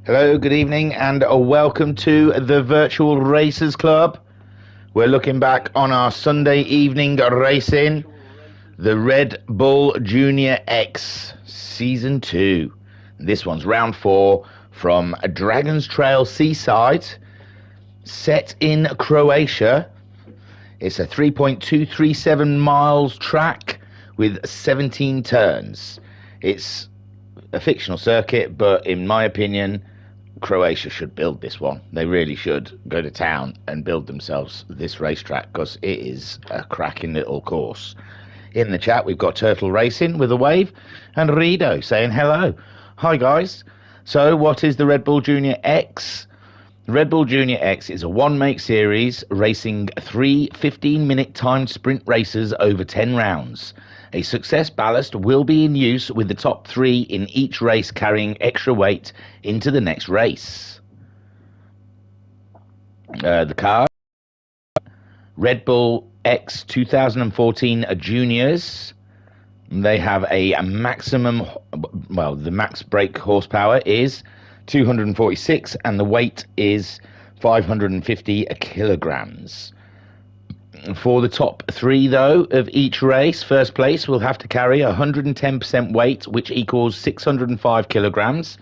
Hello, good evening, and welcome to the Virtual Racers Club. We're looking back on our Sunday evening racing, the Red Bull Junior X Season 2. This one's round 4 from Dragon's Trail Seaside, set in Croatia. It's a 3.237 miles track with 17 turns. It's a fictional circuit, but in my opinion, Croatia should build this one. They really should go to town and build themselves this racetrack, because it is a cracking little course. In the chat, we've got Turtle Racing with a wave, and Rido saying hello. Hi, guys. So, what is the Red Bull Junior X? Red Bull Junior X is a one-make series racing 3 15-minute timed sprint races over 10 rounds. A success ballast will be in use, with the top 3 in each race carrying extra weight into the next race. The car, Red Bull X 2014 Juniors. They have a maximum, well, the max brake horsepower is 246 and the weight is 550 kilograms. For the top 3, though, of each race, first place will have to carry 110% weight, which equals 605 kilograms.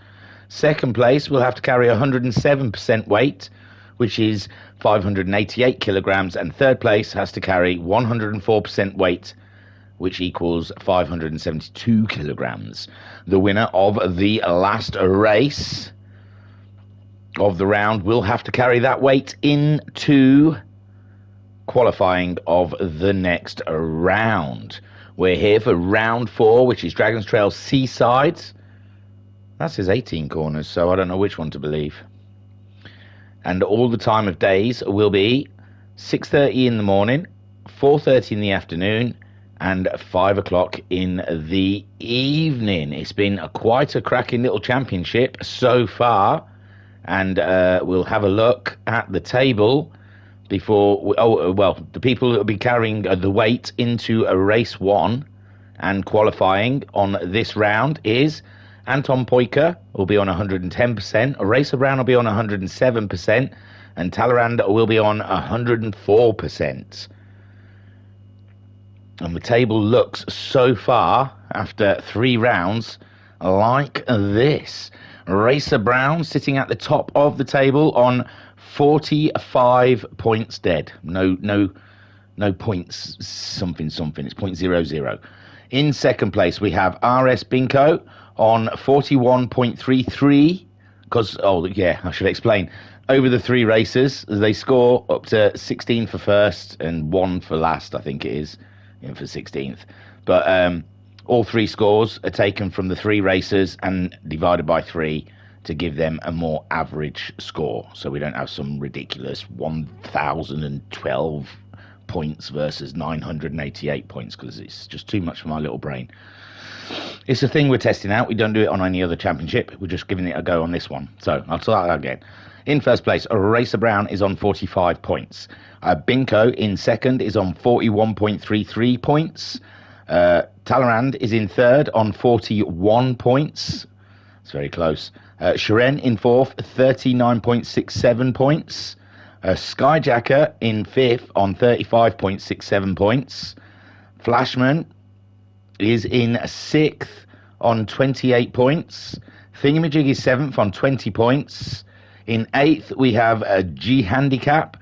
Second place will have to carry 107% weight, which is 588 kilograms. And third place has to carry 104% weight, which equals 572 kilograms. The winner of the last race of the round will have to carry that weight into qualifying of the next round. We're here for round 4, which is Dragon's Trail Seaside. That says 18 corners, so I don't know which one to believe. And all the time of days will be 6:30 in the morning, 4:30 in the afternoon, and 5 o'clock in the evening. It's been quite a cracking little championship so far, and we'll have a look at the table before. The people that will be carrying the weight into a race 1 and qualifying on this round is Anton Poika will be on 110%, Racer Brown will be on 107%, and Talleyrand will be on 104%. And the table looks so far, after 3 rounds, like this. Racer Brown sitting at the top of the table on 45 points dead. No points something. It's 0.00. In second place, we have RS Binko on 41.33. Because, I should explain. Over the 3 races, they score up to 16 for first and 1 for last, I think it is, for 16th. But all 3 scores are taken from the 3 races and divided by 3 to give them a more average score. So we don't have some ridiculous 1,012 points versus 988 points, because it's just too much for my little brain. It's a thing we're testing out. We don't do it on any other championship. We're just giving it a go on this one. So I'll start that again. In first place, Racer Brown is on 45 points. Binko in second is on 41.33 points. Talleyrand is in third on 41 points. It's very close. Shiren in fourth, 39.67 points. Skyjacker in fifth on 35.67 points. Flashman is in sixth on 28 points. Thingamajig is seventh on 20 points. In eighth, we have a G Handicap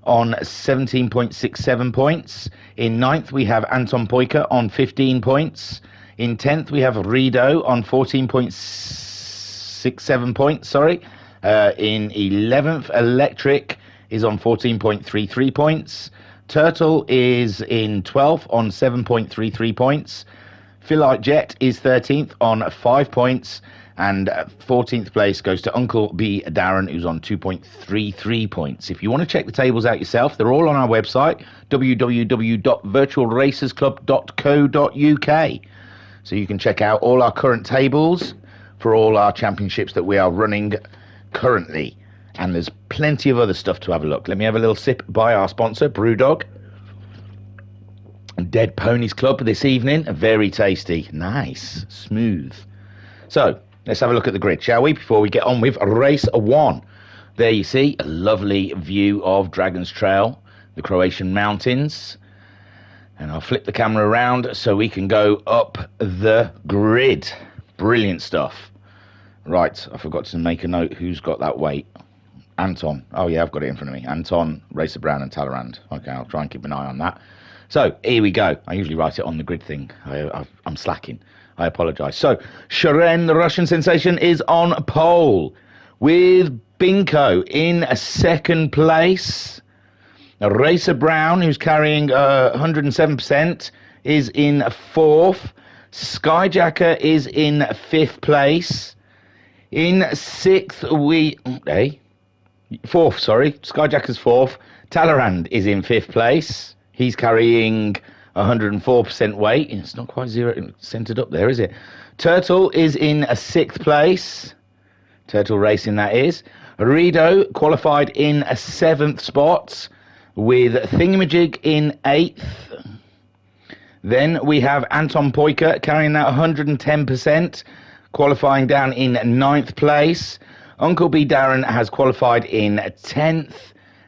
on 17.67 points. In ninth, we have Anton Poika on 15 points. In 10th, we have Rido on 14.67 points, in 11th, Electric is on 14.33 points. Turtle is in 12th on 7.33 points. Philite Jet is 13th on 5 points. And 14th place goes to Uncle B. Darren, who's on 2.33 points. If you want to check the tables out yourself, they're all on our website, www.virtualracersclub.co.uk. So you can check out all our current tables for all our championships that we are running currently. And there's plenty of other stuff to have a look. Let me have a little sip by our sponsor, Brewdog. Dead Ponies Club this evening. Very tasty. Nice. Smooth. So, let's have a look at the grid, shall we, before we get on with race 1. There you see a lovely view of Dragon's Trail, the Croatian mountains. And I'll flip the camera around so we can go up the grid. Brilliant stuff. Right, I forgot to make a note who's got that weight. Anton. Oh, yeah, I've got it in front of me. Anton, Racer Brown and Talleyrand. Okay, I'll try and keep an eye on that. So, here we go. I usually write it on the grid thing. I'm slacking. I apologise. So, Shiren, the Russian sensation, is on pole with Binko in second place. Racer Brown, who's carrying 107%, is in 4th. Skyjacker is in 5th place. In 6th, 4th, sorry. Skyjacker's 4th. Talleyrand is in 5th place. He's carrying 104% weight. It's not quite centered up there, is it? Turtle is in 6th place. Turtle Racing, that is. Rido qualified in 7th spot, with Thingamajig in 8th. Then we have Anton Poika carrying that 110%, qualifying down in 9th place. Uncle B Darren has qualified in 10th,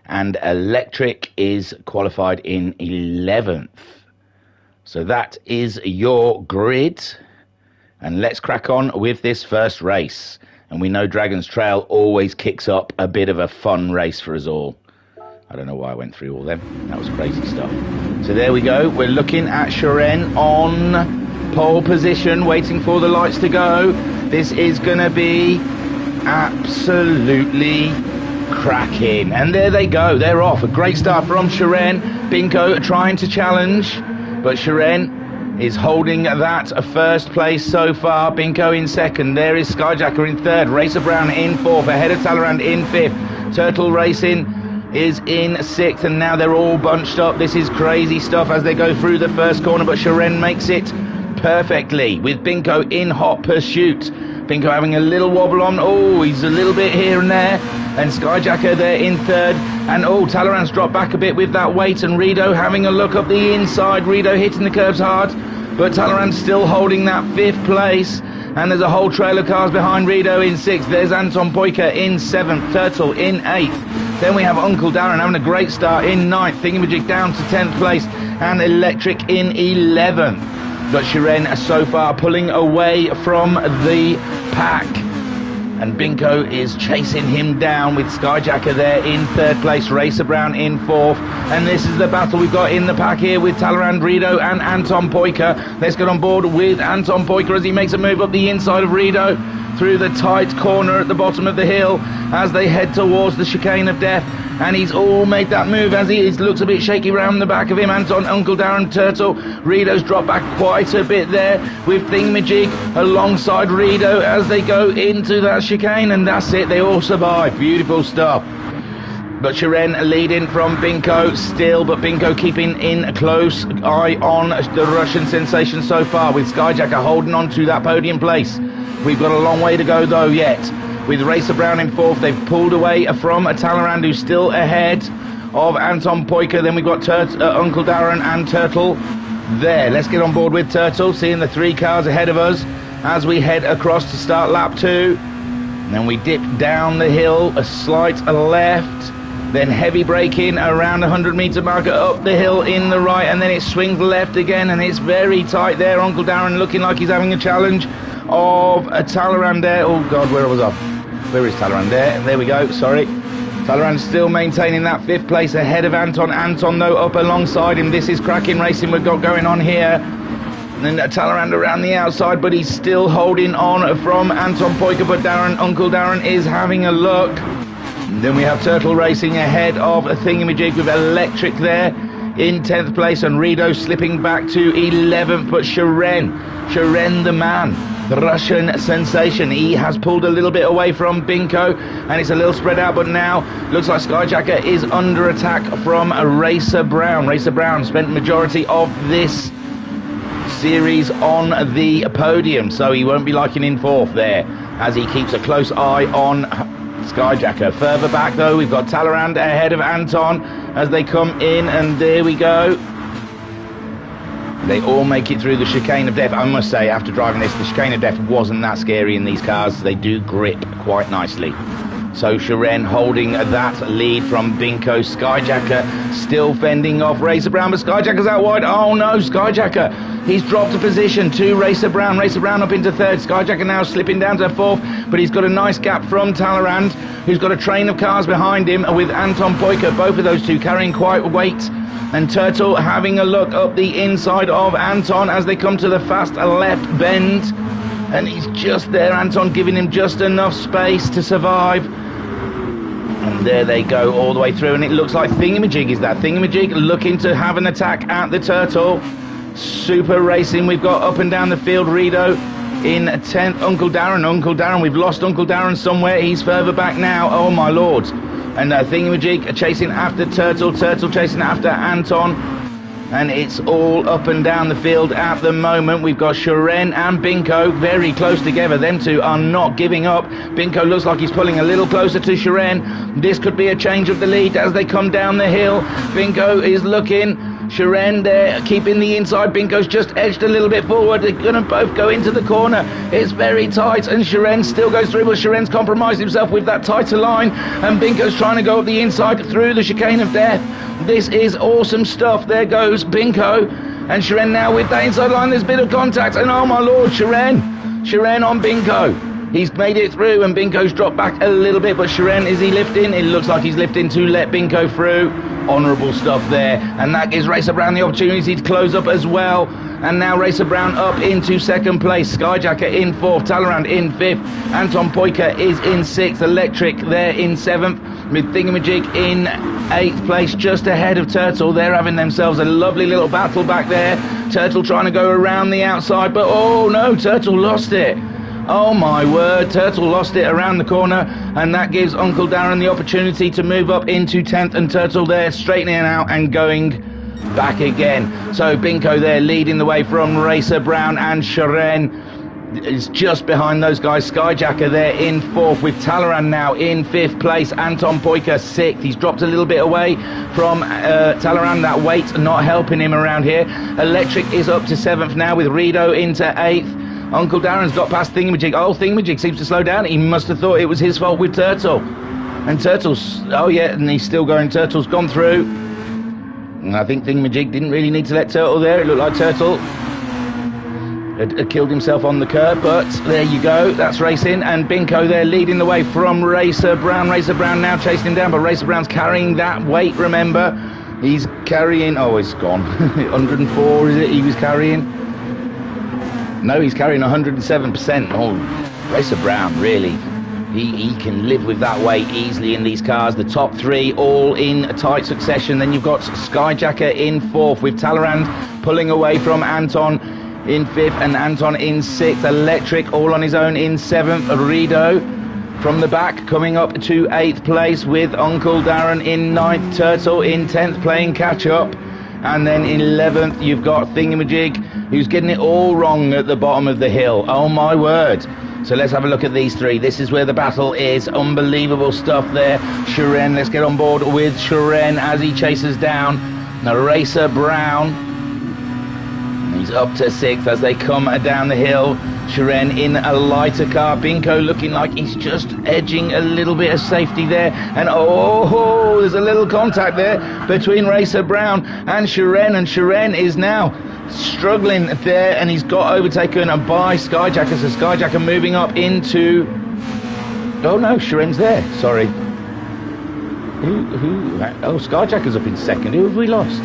and Electric is qualified in 11th. So that is your grid, and let's crack on with this first race. And we know Dragon's Trail always kicks up a bit of a fun race for us all. I don't know why I went through all them. That was crazy stuff. So there we go. We're looking at Shiren on pole position, waiting for the lights to go. This is going to be absolutely cracking. And there they go. They're off. A great start from Shiren. Binko trying to challenge, but Shiren is holding that first place so far. Binko in second. There is Skyjacker in third. Racer Brown in fourth. Ahead of Talleyrand in fifth. Turtle Racing is in sixth, and now they're all bunched up. This is crazy stuff as they go through the first corner, but Shiren makes it perfectly with Binko in hot pursuit. Binko having a little wobble on. Oh, he's a little bit here and there. And Skyjacker there in third. And oh, Talleyrand's dropped back a bit with that weight. And Rido having a look up the inside. Rido hitting the curves hard. But Talleyrand's still holding that fifth place. And there's a whole trail of cars behind Rido in sixth. There's Anton Poika in seventh. Turtle in eighth. Then we have Uncle Darren having a great start in ninth. Thingamajig down to 10th place. And Electric in 11th. But Shiren so far pulling away from the pack. And Binko is chasing him down with Skyjacker there in third place. Racer Brown in fourth. And this is the battle we've got in the pack here with Talleyrand, Rido and Anton Poika. Let's get on board with Anton Poika as he makes a move up the inside of Rido through the tight corner at the bottom of the hill as they head towards the chicane of death. And he's all made that move as he looks a bit shaky around the back of him. Anton, Uncle Darren, Turtle. Rido's dropped back quite a bit there with Thingamajig alongside Rido as they go into that chicane. And that's it, they all survive. Beautiful stuff. But Shiren leading from Binko still, but Binko keeping in a close eye on the Russian sensation so far, with Skyjacker holding on to that podium place. We've got a long way to go though yet. With Racer Brown in fourth, they've pulled away from Talleyrand, who's still ahead of Anton Poika. Then we've got Uncle Darren and Turtle there. Let's get on board with Turtle, seeing the three cars ahead of us as we head across to start lap 2. And then we dip down the hill, a slight left, then heavy braking around 100-meter marker up the hill in the right, and then it swings left again, and it's very tight there. Uncle Darren looking like he's having a challenge of Talleyrand there. Oh God, where was I? Where is Talleyrand? There we go, sorry. Talleyrand still maintaining that fifth place ahead of Anton. Anton though up alongside him. This is cracking racing we've got going on here. And then Talleyrand around the outside, but he's still holding on from Anton Poika. But Uncle Darren is having a look. And then we have Turtle Racing ahead of Thingamajig with Electric there in 10th place, and Rido slipping back to 11th. But Shiren the man, the Russian sensation, he has pulled a little bit away from Binko, and it's a little spread out, but now looks like Skyjacker is under attack from Racer Brown. Racer Brown spent majority of this series on the podium, so he won't be liking in fourth there as he keeps a close eye on Skyjacker. Further back though, we've got Talleyrand ahead of Anton as they come in, and there we go. They all make it through the chicane of death. I must say, after driving this, the chicane of death wasn't that scary in these cars. They do grip quite nicely. So Shiren holding that lead from Binko. Skyjacker still fending off Racer Brown, but Skyjacker's out wide. Oh no, Skyjacker, he's dropped a position to Racer Brown. Racer Brown up into third. Skyjacker now slipping down to fourth, but he's got a nice gap from Talleyrand, who's got a train of cars behind him with Anton Poika. Both of those two carrying quite weight. And Turtle having a look up the inside of Anton as they come to the fast left bend. And he's just there, Anton giving him just enough space to survive. And there they go all the way through, and it looks like Thingamajig is that. Thingamajig looking to have an attack at the Turtle. Super racing, we've got up and down the field Rido in 10th. Uncle Darren, we've lost Uncle Darren somewhere. He's further back now, oh my lord. And Thingamajig chasing after Turtle chasing after Anton. And it's all up and down the field at the moment. We've got Shiren and Binko very close together. Them two are not giving up. Binko looks like he's pulling a little closer to Shiren. This could be a change of the lead as they come down the hill. Binko is looking. Shiren there keeping the inside. Binko's just edged a little bit forward. They're going to both go into the corner. It's very tight and Shiren still goes through, but Shiren's compromised himself with that tighter line, and Binko's trying to go up the inside through the chicane of death. This is awesome stuff. There goes Binko, and Shiren now with that inside line. There's a bit of contact, and oh my lord, Shiren on Binko. He's made it through, and Binko's dropped back a little bit, but Shiren, is he lifting? It looks like he's lifting to let Binko through. Honourable stuff there, and that gives Racer Brown the opportunity to close up as well. And now Racer Brown up into second place. Skyjacker in fourth, Talleyrand in fifth, Anton Poika is in sixth, Electric there in seventh, with Thingamajig in eighth place, just ahead of Turtle. They're having themselves a lovely little battle back there. Turtle trying to go around the outside, but oh no, Turtle lost it. Oh my word, Turtle lost it around the corner, and that gives Uncle Darren the opportunity to move up into 10th, and Turtle there straightening out and going back again. So Binko there leading the way from Racer Brown, and Shiren is just behind those guys. Skyjacker there in fourth, with Talleyrand now in fifth place. Anton Poika sixth. He's dropped a little bit away from Talleyrand. That weight not helping him around here. Electric is up to seventh now, with Rido into eighth. Uncle Darren's got past Thingamajig. Oh, Thingamajig seems to slow down. He must have thought it was his fault with Turtle. And Turtle's, oh yeah, and he's still going. Turtle's gone through. And I think Thingamajig didn't really need to let Turtle there. It looked like Turtle had killed himself on the curb, but there you go. That's racing. And Binko there leading the way from Racer Brown. Racer Brown now chasing him down, but Racer Brown's carrying that weight, remember. He's carrying, oh, it's gone. 104, is it, he was carrying? No, he's carrying 107%. Oh, Racer Brown, really. He can live with that weight easily in these cars. The top three all in tight succession. Then you've got Skyjacker in fourth, with Talleyrand pulling away from Anton in fifth, and Anton in sixth. Electric all on his own in seventh. Rido from the back coming up to eighth place, with Uncle Darren in ninth. Turtle in 10th playing catch up. And then in 11th, you've got Thingamajig, who's getting it all wrong at the bottom of the hill. Oh, my word. So let's have a look at these three. This is where the battle is. Unbelievable stuff there. Shiren, let's get on board with Shiren as he chases down Racer Brown. He's up to sixth as they come down the hill. Shiren in a lighter car. Binko looking like he's just edging a little bit of safety there. And oh, there's a little contact there between Racer Brown and Shiren is now struggling there, and he's got overtaken by Skyjacker. So Skyjacker moving up into... Oh no, Shiren's there. Sorry. Oh, Skyjacker's up in second. Who have we lost?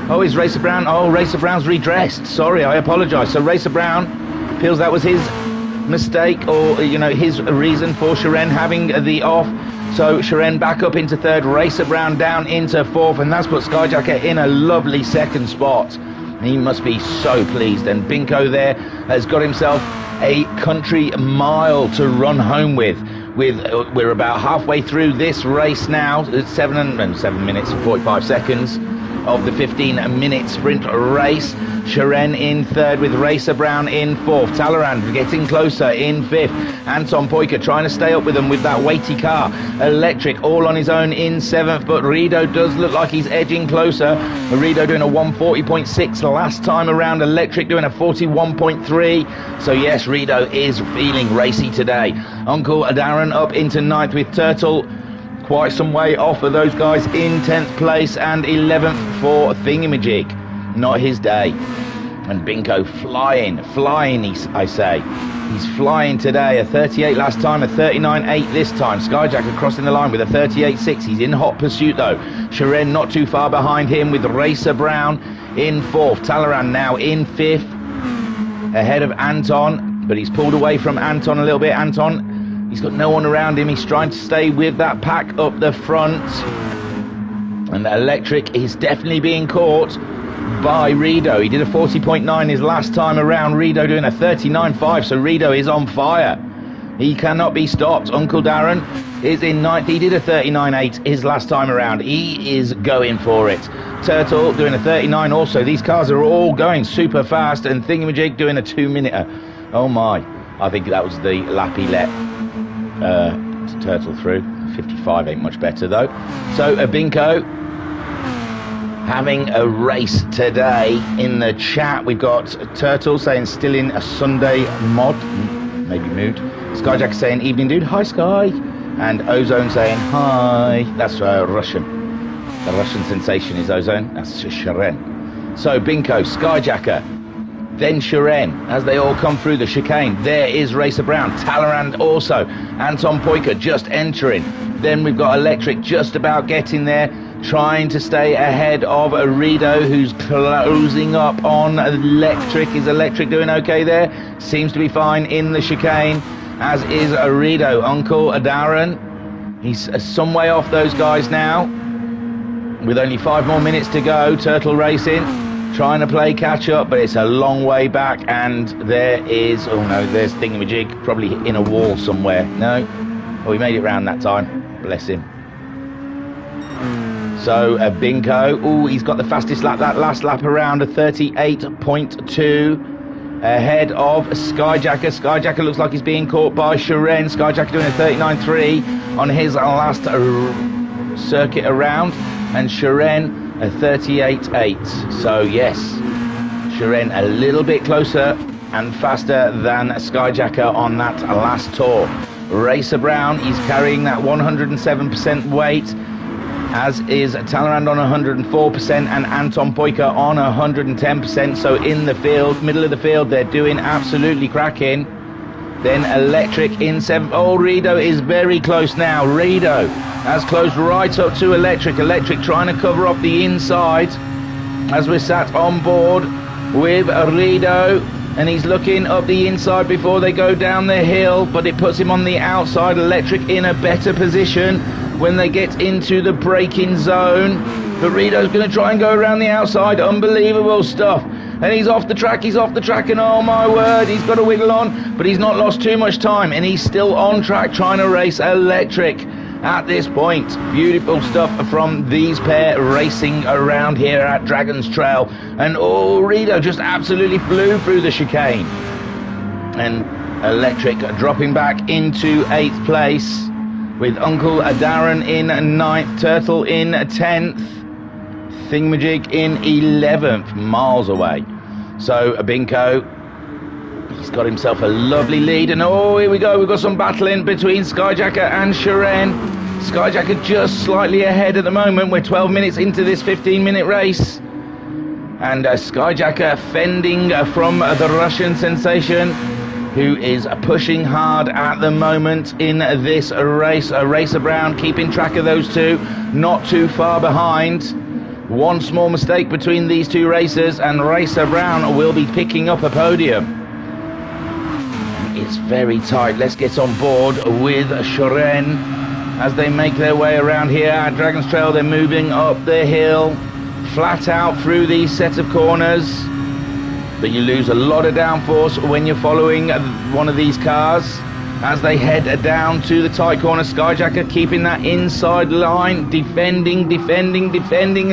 Oh, it's Racer Brown. Oh, Racer Brown's redressed. Sorry, I apologise. So Racer Brown feels that was his mistake, or, you know, his reason for Shiren having the off. So Shiren back up into third, Racer Brown down into fourth, and that's put Skyjacker in a lovely second spot. He must be so pleased. And Binko there has got himself a country mile to run home with. We're about halfway through this race now. It's 7 minutes and 45 seconds. of the 15-minute sprint race. Shiren in third with Racer Brown in fourth. Talleyrand getting closer in fifth. Anton Poika trying to stay up with them with that weighty car. Electric all on his own in seventh, but Rido does look like he's edging closer. Rido doing a 140.6 last time around. Electric doing a 41.3. So yes, Rido is feeling racy today. Uncle Darren up into ninth with Turtle quite some way off of those guys in 10th place, and 11th for Thingamajig. Not his day. And Binko flying, I say. He's flying today. A 38 last time, a 39.8 this time. Skyjacker crossing the line with a 38.6. He's in hot pursuit though. Shiren not too far behind him with Racer Brown in fourth. Talleyrand now in fifth, ahead of Anton, but he's pulled away from Anton a little bit. Anton, he's got no one around him. He's trying to stay with that pack up the front. And Electric is definitely being caught by Rido. He did a 40.9 his last time around. Rido doing a 39.5, so Rido is on fire. He cannot be stopped. Uncle Darren is in ninth. He did a 39.8 his last time around. He is going for it. Turtle doing a 39 also. These cars are all going super fast, and Thingamajig doing a 2-minute. Oh my. I think that was the lap he let Turtle through. 55 ain't much better though. So Binko having a race today. In the chat we've got Turtle saying still in a Sunday mod, maybe mood. Skyjack saying evening dude, hi Sky. And Ozone saying hi. That's Russian. The Russian sensation is Ozone. That's Shiren. So Binko, Skyjacker, then Shiren as they all come through the chicane. There is Racer Brown, Talleyrand also, Anton Poika just entering. Then we've got Electric just about getting there, trying to stay ahead of Rido, who's closing up on Electric. Is Electric doing okay there? Seems to be fine in the chicane, as is Rido. Uncle Darren, he's some way off those guys now, with only 5 more minutes to go. Turtle Racing trying to play catch up, but it's a long way back. And there is, oh no, there's Thingamajig, probably in a wall somewhere. No, oh, he made it round that time, bless him. So Binko, oh, he's got the fastest lap that last lap around, a 38.2, ahead of Skyjacker. Skyjacker looks like he's being caught by Shiren. Skyjacker doing a 39.3 on his last circuit around, and Shiren a 38.8. So yes, Shiren a little bit closer and faster than Skyjacker on that last tour. Racer Brown, he's carrying that 107% weight, as is Talleyrand on 104% and Anton Poika on 110%. So in the field, middle of the field, they're doing absolutely cracking. Then Electric in seventh. Oh, Rido is very close now. Rido has closed right up to Electric. Electric trying to cover off the inside as we're sat on board with Rido, and he's looking up the inside before they go down the hill, but it puts him on the outside. Electric in a better position when they get into the braking zone. But Rido's going to try and go around the outside. Unbelievable stuff. And he's off the track, and oh my word, he's got to wiggle on, but he's not lost too much time, and he's still on track trying to race Electric at this point. Beautiful stuff from these pair racing around here at Dragon's Trail. And oh, Rido just absolutely flew through the chicane. And Electric dropping back into 8th place, with Uncle Darren in 9th, Turtle in 10th, Thingamajig in 11th, miles away. So Binko, he's got himself a lovely lead, and oh, here we go, we've got some battling between Skyjacker and Shiren. Skyjacker just slightly ahead at the moment. We're 12 minutes into this 15-minute race, and Skyjacker fending from the Russian sensation, who is pushing hard at the moment in this race. Racer Brown keeping track of those two, not too far behind. One small mistake between these two racers, and Racer Brown will be picking up a podium. It's very tight. Let's get on board with Shiren as they make their way around here at Dragon's Trail. They're moving up the hill, flat out through these set of corners. But you lose a lot of downforce when you're following one of these cars. as they head down to the tight corner. Skyjacker keeping that inside line, defending, and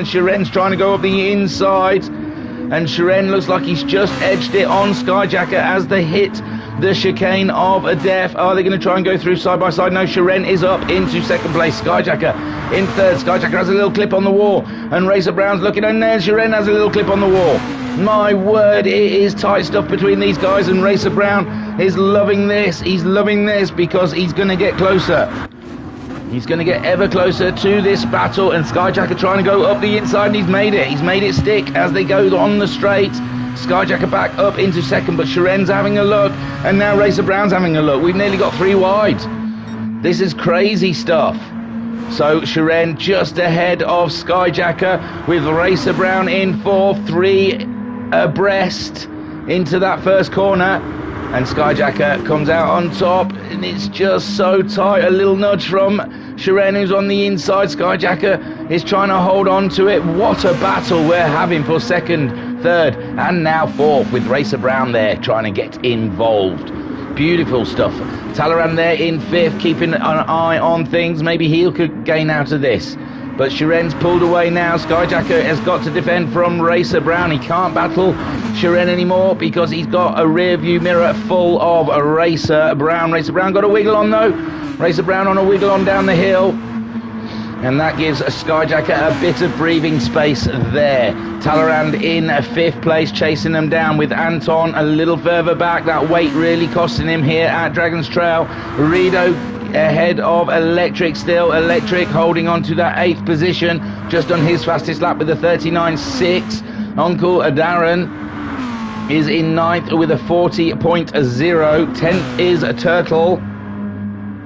Shiren's trying to go up the inside, and Shiren looks like he's just edged it on Skyjacker as they hit the chicane of death. Are they going to try and go through side by side? No, Shiren is up into second place. Skyjacker in third. Skyjacker has a little clip on the wall, and Racer Brown's looking, and there Shiren has a little clip on the wall. My word, it is tight stuff between these guys, and Racer Brown is loving this. He's loving this because he's going to get closer. He's going to get ever closer to this battle, and Skyjacker trying to go up the inside, and he's made it. He's made it stick as they go on the straight. Skyjacker back up into second, but Shiren's having a look, and now Racer Brown's having a look. We've nearly got 3 wide. This is crazy stuff. So Shiren just ahead of Skyjacker, with Racer Brown in fourth, 3 abreast into that first corner, and Skyjacker comes out on top, and it's just so tight. A little nudge from Shiren, who's on the inside. Skyjacker is trying to hold on to it. What a battle we're having for second, third, and now fourth, with Racer Brown there trying to get involved. Beautiful stuff. Talleyrand there in fifth, keeping an eye on things. Maybe he could gain out of this, but Shiren's pulled away now. Skyjacker has got to defend from Racer Brown. He can't battle Shiren anymore because he's got a rear view mirror full of Racer Brown. Racer Brown got a wiggle on though. Racer Brown on a wiggle on down the hill, and that gives Skyjacker a bit of breathing space there. Talleyrand in fifth place, chasing them down, with Anton a little further back. That weight really costing him here at Dragon's Trail. Rido ahead of Electric still. Electric holding on to that 8th position, just on his fastest lap with a 39.6. Uncle Darren is in 9th with a 40.0. 10th is Turtle,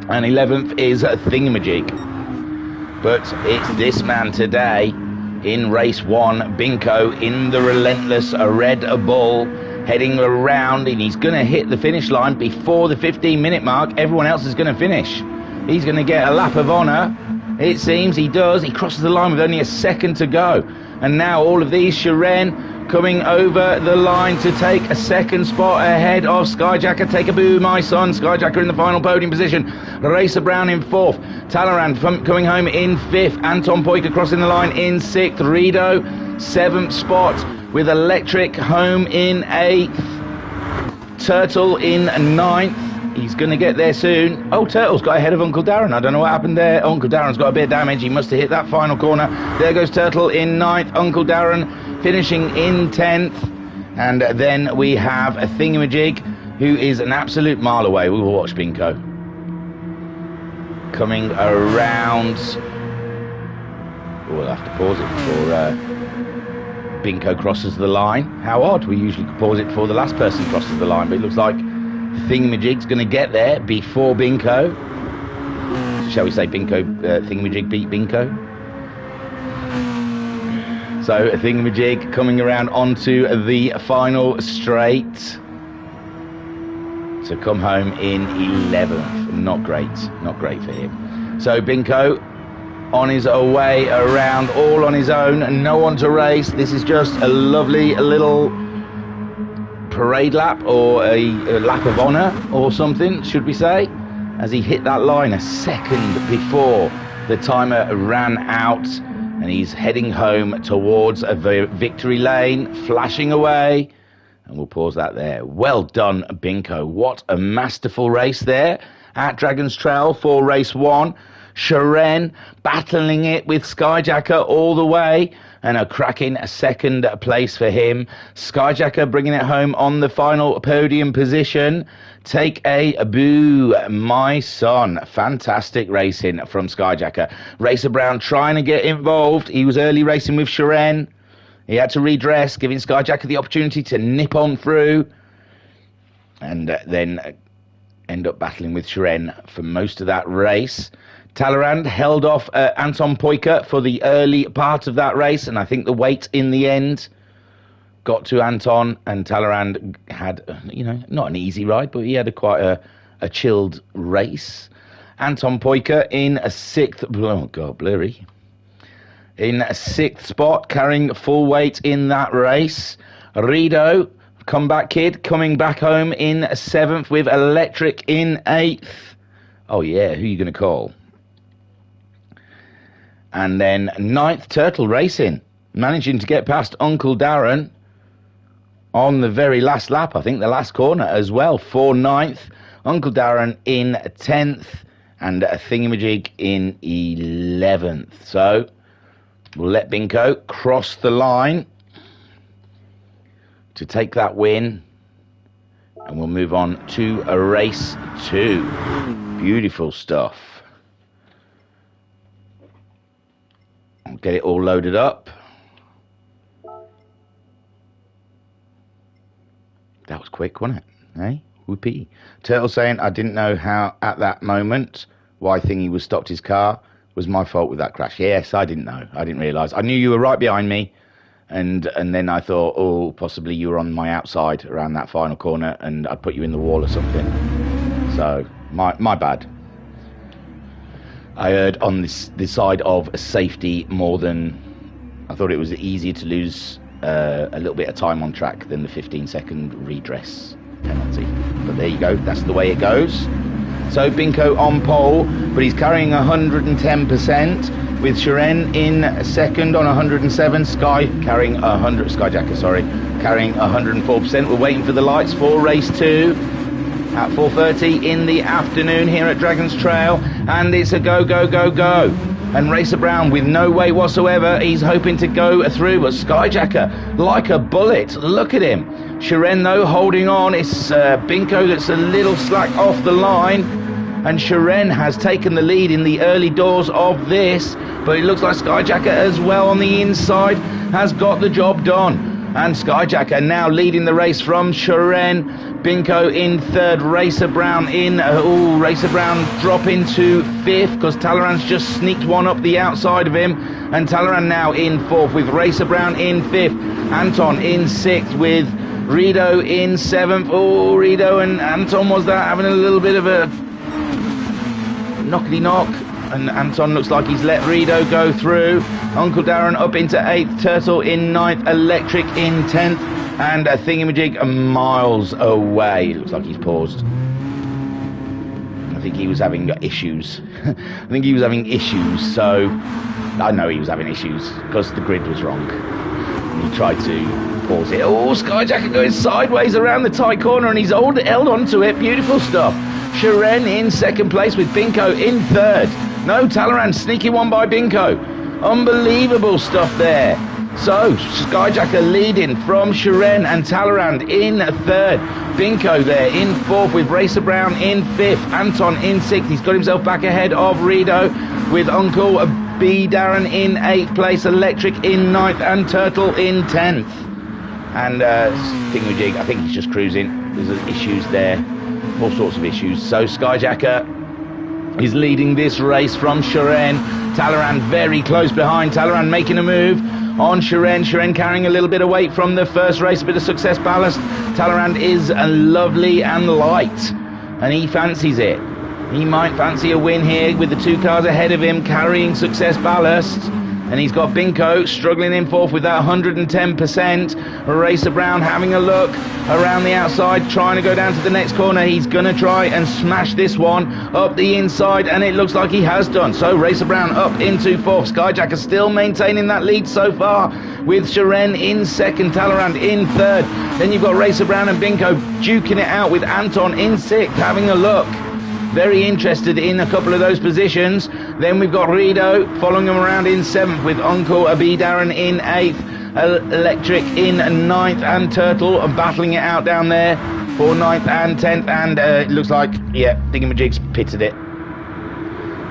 and 11th is Thingamajig. But it's this man today in race 1, Binko, in the relentless Red Bull, heading around, and he's going to hit the finish line before the 15-minute mark. Everyone else is going to finish. He's going to get a lap of honour. It seems he does. He crosses the line with only a second to go. And now all of these, Shiren coming over the line to take a second spot ahead of Skyjacker. Take a boo, my son. Skyjacker in the final podium position. Racer Brown in 4th. Talleyrand coming home in 5th. Anton Poika crossing the line in 6th. Rido, 7th spot, with Electric home in 8th. Turtle in 9th. He's going to get there soon. Oh, Turtle's got ahead of Uncle Darren. I don't know what happened there. Uncle Darren's got a bit of damage. He must have hit that final corner. There goes Turtle in 9th. Uncle Darren finishing in 10th. And then we have a Thingamajig, who is an absolute mile away. We will watch Binko coming around. We'll have to pause it before Binko crosses the line. How odd. We usually pause it before the last person crosses the line, but it looks like Thingamajig's going to get there before Binko. Shall we say Thingamajig beat Binko? So Thingamajig coming around onto the final straight to come home in 11th. Not great for him. So Binko on his way around, all on his own, and no one to race. This is just a lovely little parade lap, or a lap of honour or something, should we say, as he hit that line a second before the timer ran out, and he's heading home towards a victory lane, flashing away, and we'll pause that there. Well done, Binko. What a masterful race there at Dragon's Trail for race 1. Shiren battling it with Skyjacker all the way, and a cracking second place for him. Skyjacker bringing it home on the final podium position. Take a boo, my son. Fantastic racing from Skyjacker. Racer Brown trying to get involved. He was early racing with Shiren. He had to redress, giving Skyjacker the opportunity to nip on through, and then end up battling with Shiren for most of that race. Talleyrand held off Anton Poika for the early part of that race, and I think the weight in the end got to Anton, and Talleyrand had, not an easy ride, but he had quite a chilled race. Anton Poika in a 6th, oh God, blurry, in a 6th spot, carrying full weight in that race. Rido Comeback Kid coming back home in 7th with Electric in 8th. Oh, yeah, who are you going to call? And then 9th, Turtle Racing, managing to get past Uncle Darren on the very last lap, I think the last corner as well, for 9th. Uncle Darren in 10th and Thingamajig in 11th. So we'll let Binko cross the line to take that win, and we'll move on to a race 2. Beautiful stuff. I'll get it all loaded up. That was quick, wasn't it? Eh? Whoopee. Turtle saying, I didn't know how at that moment why Thingy was stopped his car. Was my fault with that crash. Yes, I didn't know. I didn't realise. I knew you were right behind me. And then I thought, oh, possibly you were on my outside around that final corner and I put you in the wall or something. So, my bad. I erred on this side of safety more than... I thought it was easier to lose a little bit of time on track than the 15-second redress penalty. But there you go, that's the way it goes. So Binko on pole, but he's carrying 110%. With Shiren in second on 107, Skyjacker, carrying 104%. We're waiting for the lights for race 2 at 4:30 in the afternoon here at Dragon's Trail, and it's a go, go, go, go. And Racer Brown with no way whatsoever, he's hoping to go through, but Skyjacker like a bullet, look at him. Shiren though holding on, it's Binko that's a little slack off the line. And Shiren has taken the lead in the early doors of this, but it looks like Skyjacker as well on the inside has got the job done. And Skyjacker now leading the race from Shiren. Binko in 3rd, Racer Brown in. Racer Brown dropping to 5th because Talaran's just sneaked one up the outside of him. And Talaran now in 4th with Racer Brown in 5th. Anton in 6th with Rido in 7th. Oh, Rido and Anton was that having a little bit of a knockety knock, and Anton looks like he's let Rido go through. Uncle Darren up into 8th, Turtle in 9th, Electric in 10th, and a Thingamajig miles away. It looks like he's paused. I think he was having issues. So I know he was having issues because the grid was wrong. He tried to pause it. Oh, Skyjacker going sideways around the tight corner, and he's held onto it. Beautiful stuff. Shiren in 2nd place with Binko in 3rd. No, Talaran sneaking one by Binko. Unbelievable stuff there. So, Skyjacker leading from Shiren and Talaran in 3rd. Binko there in 4th with Racer Brown in 5th. Anton in 6th. He's got himself back ahead of Rido with Uncle B. Darren in 8th place. Electric in 9th and Turtle in 10th. And Thingamajig, I think he's just cruising. There's issues there. All sorts of issues. So Skyjacker is leading this race from Shiren. Talaran very close behind. Talaran making a move on Shiren. Shiren carrying a little bit of weight from the first race, a bit of success ballast. Talaran is lovely and light, and he fancies it. He might fancy a win here with the 2 cars ahead of him carrying success ballast. And he's got Binko struggling in 4th with that 110%. Racer Brown having a look around the outside, trying to go down to the next corner. He's going to try and smash this one up the inside, and it looks like he has done. So Racer Brown up into 4th. Skyjacker still maintaining that lead so far with Shiren in 2nd, Talaran in 3rd. Then you've got Racer Brown and Binko duking it out with Anton in 6th, having a look. Very interested in a couple of those positions. Then we've got Rido following him around in 7th with Uncle Abi Darren in 8th, Electric in 9th, and Turtle battling it out down there for 9th and 10th. And it looks like, yeah, Thingamajig's pitted it.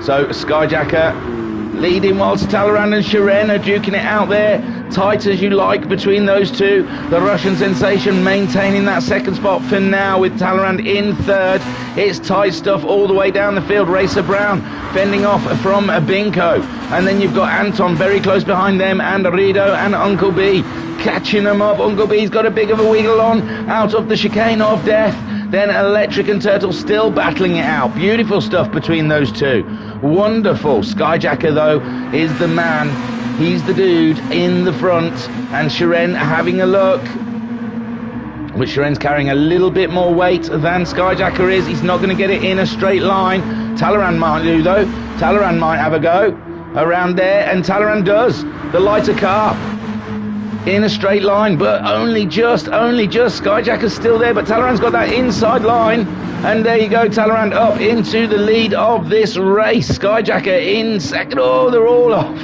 So Skyjacker leading whilst Talaran and Shiren are duking it out there. Tight as you like between those two. The Russian sensation maintaining that 2nd spot for now with Talaran in 3rd. It's tight stuff all the way down the field. Racer Brown fending off from Binko. And then you've got Anton very close behind them, and Rido and Uncle B catching them up. Uncle B's got a bit of a wiggle on out of the chicane of death. Then Electric and Turtle still battling it out. Beautiful stuff between those two. Wonderful. Skyjacker, though, is the man. He's the dude in the front. And Shiren having a look. But Sharen's carrying a little bit more weight than Skyjacker is. He's not going to get it in a straight line. Talleyrand might do, though. Talleyrand might have a go around there, and Talleyrand does. The lighter car in a straight line, but only just. Skyjacker's still there, but Talleyrand's got that inside line. And there you go, Talleyrand up into the lead of this race. Skyjacker in second. Oh, they're all off.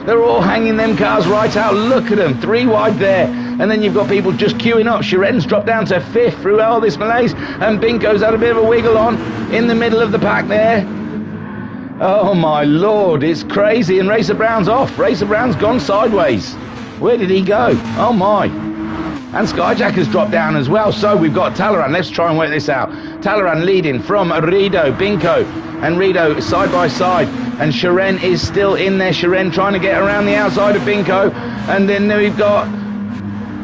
They're all hanging them cars right out. Look at them, 3 wide there. And then you've got people just queuing up. Sharen's dropped down to 5th through all this malaise. And Binko's had a bit of a wiggle on in the middle of the pack there. Oh, my Lord, it's crazy. And Racer Brown's off. Racer Brown's gone sideways. Where did he go? Oh, my. And Skyjacker's dropped down as well. So we've got Talleyrand. Let's try and work this out. Talleyrand leading from Rido, Binko, and Rido side by side. And Sharen is still in there. Sharen trying to get around the outside of Binko. And then we've got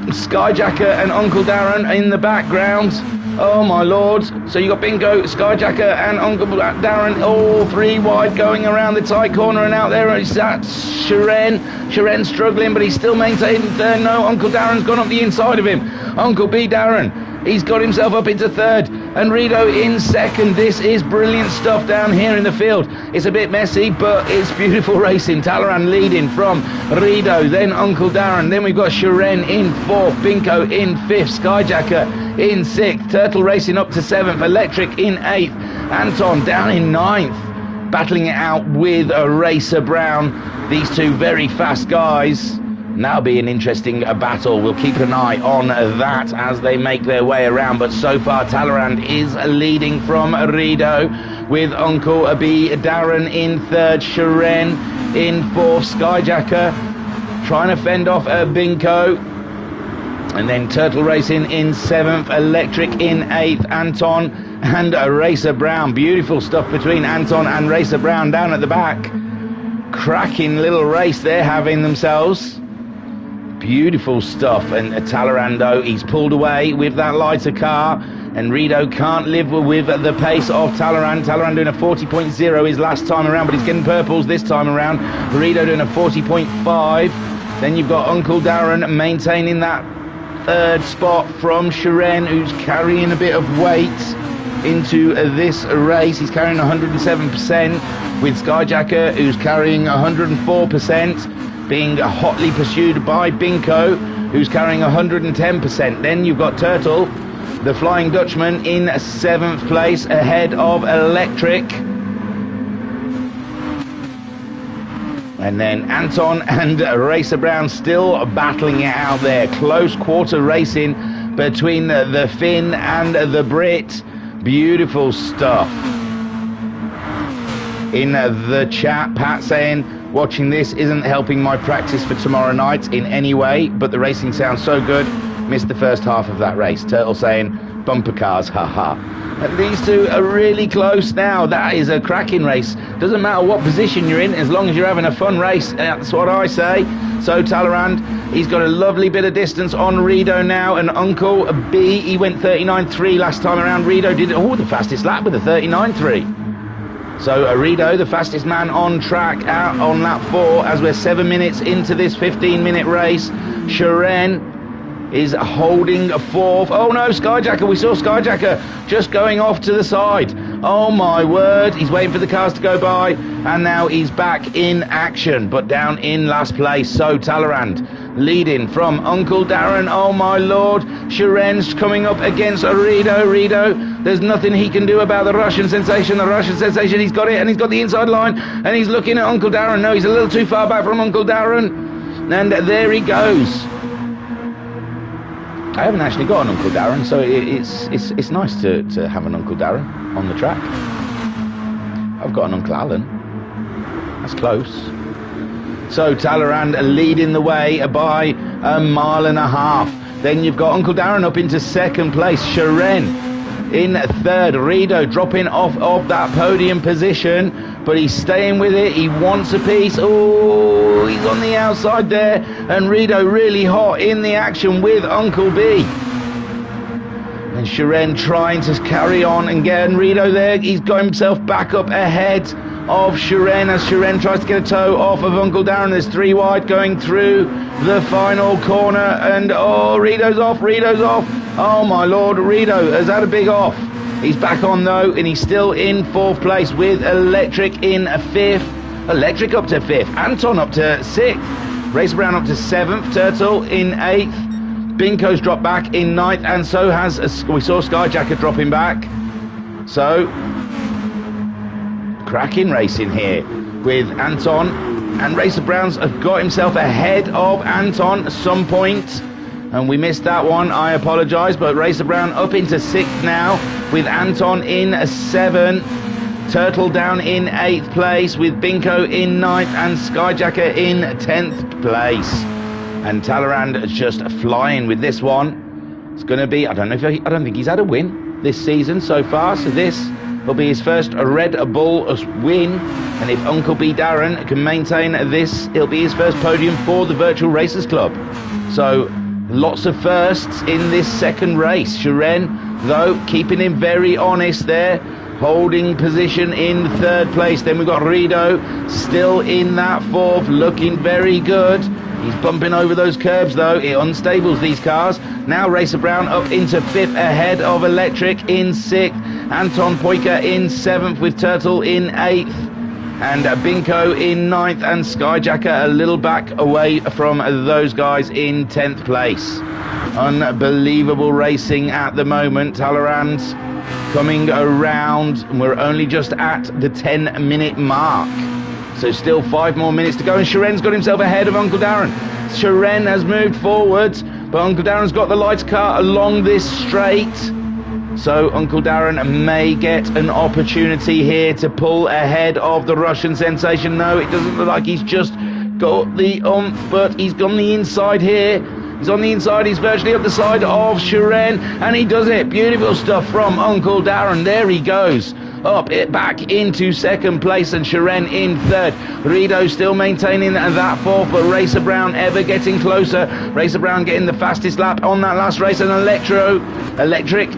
Skyjacker and Uncle Darren in the background. Oh my Lord. So you got Binko, Skyjacker and Uncle Darren all 3 wide going around the tight corner, and out there is that Sharen. Sharen's struggling, but he's still maintaining third. No, Uncle Darren's gone up the inside of him. Uncle B Darren, he's got himself up into third, and Rido in second. This is brilliant stuff down here in the field. It's a bit messy, but it's beautiful racing. Talleyrand leading from Rido, then Uncle Darren, then we've got Sharen in 4th, Binko in 5th, Skyjacker in 6th, Turtle racing up to 7th, Electric in 8th, Anton down in 9th, battling it out with a Racer Brown. These 2 very fast guys. Now be an interesting battle. We'll keep an eye on that as they make their way around. But so far, Talleyrand is leading from Rido with Uncle B Darren in 3rd, Sharen in 4th, Skyjacker trying to fend off Binko. And then Turtle Racing in 7th, Electric in 8th, Anton and Racer Brown. Beautiful stuff between Anton and Racer Brown down at the back. Cracking little race they're having themselves. Beautiful stuff. And Talleyrand, he's pulled away with that lighter car, and Rido can't live with the pace of Talleyrand. Talleyrand doing a 40.0 his last time around, but he's getting purples this time around. Rido doing a 40.5. Then you've got Uncle Darren maintaining that 3rd spot from Sharen, who's carrying a bit of weight into this race. He's carrying 107%, with Skyjacker, who's carrying 104%, being hotly pursued by Binko, who's carrying 110%. Then you've got Turtle, the Flying Dutchman, in 7th place, ahead of Electric. And then Anton and Racer Brown still battling it out there. Close quarter racing between the Finn and the Brit. Beautiful stuff. In the chat, Pat saying, watching this isn't helping my practice for tomorrow night in any way, but the racing sounds so good. Missed the first half of that race. Turtle saying, bumper cars, haha. These 2 are really close now. That is a cracking race. Doesn't matter what position you're in, as long as you're having a fun race. That's what I say. So Talleyrand, he's got a lovely bit of distance on Rido now, and Uncle B, he went 39.3 last time around. Rido did the fastest lap with a 39.3. So Rido, the fastest man on track, out on lap 4 as we're 7 minutes into this 15-minute race. Sharen is holding 4th. Oh no, Skyjacker, we saw Skyjacker just going off to the side. Oh my word, he's waiting for the cars to go by, and now he's back in action, but down in last place. So Talleyrand leading from Uncle Darren. Oh my Lord, Sharen's coming up against Rido. There's nothing he can do about the Russian sensation. He's got it, and he's got the inside line, and he's looking at Uncle Darren. No, he's a little too far back from Uncle Darren, and there he goes. I haven't actually got an Uncle Darren, so it's nice to have an Uncle Darren on the track. I've got an Uncle Alan. That's close. So Talleyrand leading the way by a mile and a half. Then you've got Uncle Darren up into 2nd place. Sharen in 3rd. Rido dropping off of that podium position, but he's staying with it. He wants a piece. Oh, he's on the outside there, and Rido really hot in the action with Uncle B. And Shiren trying to carry on and get Rito there. He's got himself back up ahead of Shiren as Shiren tries to get a toe off of Uncle Darren. There's 3 wide going through the final corner, and Rito's off. Oh my lord, Rito has had a big off. He's back on though, and he's still in 4th place with Electric in 5th. Electric up to 5th, Anton up to 6th, Racer Brown up to 7th, Turtle in 8th, Binko's dropped back in 9th, and so has, we saw Skyjacker dropping back. So cracking racing here with Anton, and Racer Brown's got himself ahead of Anton at some point, and we missed that one, I apologise, but Racer Brown up into 6th now with Anton in 7th, Turtle down in 8th place with Binko in 9th and Skyjacker in 10th place. And Talleyrand just flying with this one. It's going to be, I don't think he's had a win this season so far, so this will be his first Red Bull win, and if Uncle B Darren can maintain this, it'll be his first podium for the Virtual Racers Club. So lots of firsts in this second race. Shiren though keeping him very honest there, holding position in 3rd place. Then we've got Rito still in that 4th, looking very good. He's bumping over those curbs though, it unstables these cars. Now Racer Brown up into 5th ahead of Electric in 6th, Anton Poika in 7th with Turtle in 8th, and Binko in 9th, and Skyjacker a little back away from those guys in 10th place. Unbelievable racing at the moment. Talleyrand's coming around, and we're only just at the 10-minute mark. So still 5 more minutes to go, and Shiren's got himself ahead of Uncle Darren. Shiren has moved forwards, but Uncle Darren's got the lights car along this straight. So Uncle Darren may get an opportunity here to pull ahead of the Russian sensation. No, it doesn't look like he's just got the but he's on the inside here. He's on the inside, he's virtually up the side of Shiren, and he does it. Beautiful stuff from Uncle Darren. There he goes. Up it back into 2nd place, and Shiren in 3rd. Rito still maintaining that 4th, but Racer Brown ever getting closer. Racer Brown getting the fastest lap on that last race, and Electric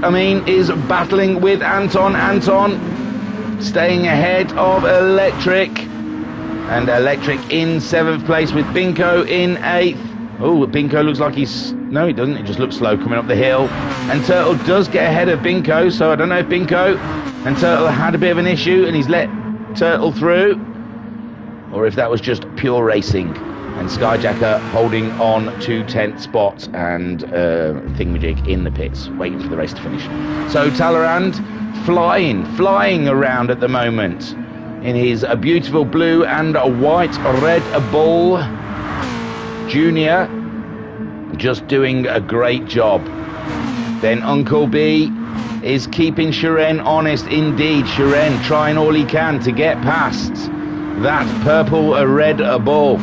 is battling with Anton. Anton staying ahead of Electric, and Electric in 7th place with Binko in 8th. Oh, Binko looks like he's... No, he doesn't. It just looks slow coming up the hill. And Turtle does get ahead of Binko, so I don't know if Binko and Turtle had a bit of an issue and he's let Turtle through, or if that was just pure racing. And Skyjacker holding on to 10th spot, and Thingamajig in the pits, waiting for the race to finish. So Talleyrand flying around at the moment in his beautiful blue and white Red Bull Junior, just doing a great job. Then Uncle B is keeping Shiren honest indeed. Shiren trying all he can to get past that purple Red Bull,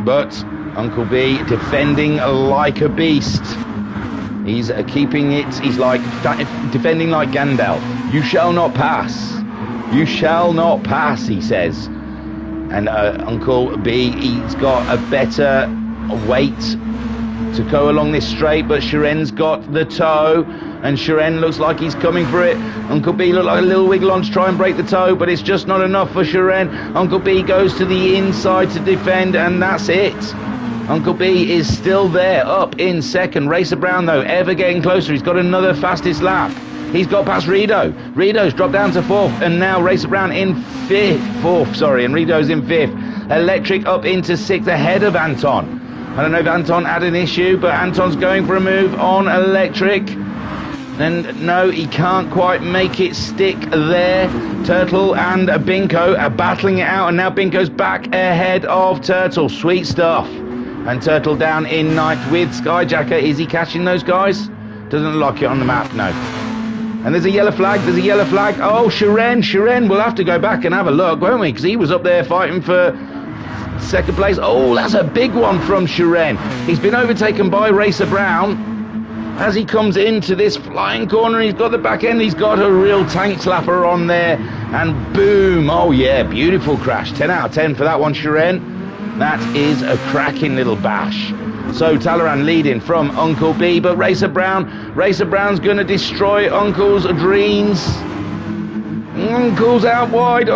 but Uncle B defending like a beast. He's keeping it, he's like defending like Gandalf. You shall not pass, you shall not pass, he says. And Uncle B, he's got a better weight to go along this straight, but Shiren's got the toe, and Shiren looks like he's coming for it. Uncle B looked like a little wiggle on to try and break the toe, but it's just not enough for Shiren. Uncle B goes to the inside to defend, and that's it. Uncle B is still there, up in 2nd. Racer Brown, though, ever getting closer. He's got another fastest lap. He's got past Rito. Rito's dropped down to 4th, and now Racer Brown in 4th, and Rito's in 5th. Electric up into 6th ahead of Anton. I don't know if Anton had an issue, but Anton's going for a move on Electric. And no, he can't quite make it stick there. Turtle and Binko are battling it out, and now Binko's back ahead of Turtle. Sweet stuff. And Turtle down in 9th with Skyjacker. Is he catching those guys? Doesn't look like it on the map, no. And there's a yellow flag, Oh, Shiren, we'll have to go back and have a look, won't we? Because he was up there fighting for 2nd place. Oh, that's a big one from Shiren. He's been overtaken by Racer Brown. As he comes into this flying corner, he's got the back end, he's got a real tank slapper on there, and boom, oh yeah, beautiful crash. 10 out of 10 for that one, Shiren. That is a cracking little bash. So Talleyrand leading from Uncle B, but Racer Brown's going to destroy Uncle's dreams. Uncle's out wide,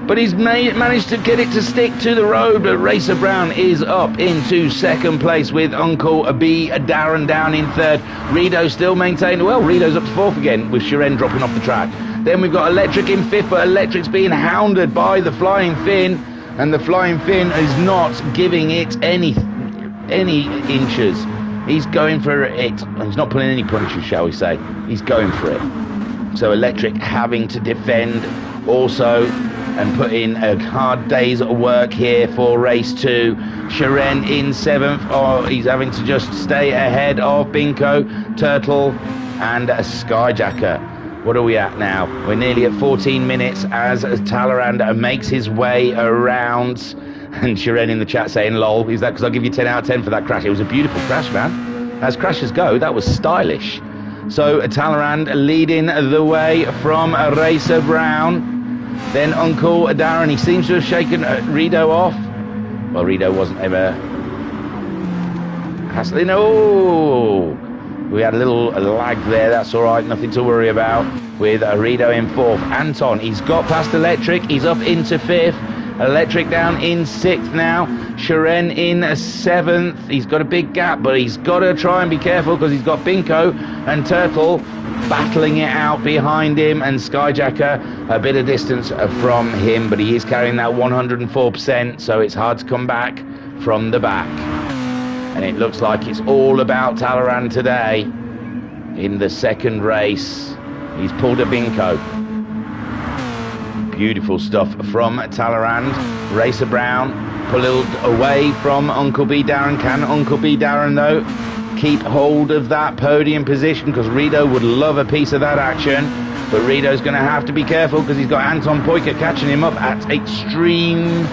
but he's managed to get it to stick to the road, but Racer Brown is up into second place with Uncle B, Darren down in third. Rido still maintained, well, Rido's up to fourth again with Shiren dropping off the track. Then we've got Electric in fifth, but Electric's being hounded by the Flying Finn, and the Flying Finn is not giving it any inches. He's going for it. He's not pulling any punches, shall we say. He's going for it. So Electric having to defend also and put in a hard day's work here for race 2. Shiren in 7th. Oh, he's having to just stay ahead of Binko, Turtle and Skyjacker. What are we at now? We're nearly at 14 minutes as Talleyrand makes his way around. And Shiren in the chat saying, lol, is that because I'll give you 10 out of 10 for that crash? It was a beautiful crash, man. As crashes go, that was stylish. So Talleyrand leading the way from Racer Brown. Then Uncle Darren, he seems to have shaken Rido off. Well, Rido wasn't ever hassling. Oh, we had a little lag there. That's all right, nothing to worry about. With Rido in 4th. Anton, he's got past Electric. He's up into 5th. Electric down in 6th now. Shiren in 7th. He's got a big gap, but he's got to try and be careful because he's got Binko and Turtle battling it out behind him, and Skyjacker a bit of distance from him, but he is carrying that 104%, so it's hard to come back from the back. And it looks like it's all about Talleyrand today in the second race. He's pulled a Binko. Beautiful stuff from Talleyrand. Racer Brown pulled away from Uncle B Darren. Can Uncle B Darren, though, keep hold of that podium position? Because Rido would love a piece of that action. But Rido's going to have to be careful because he's got Anton Poika catching him up at extreme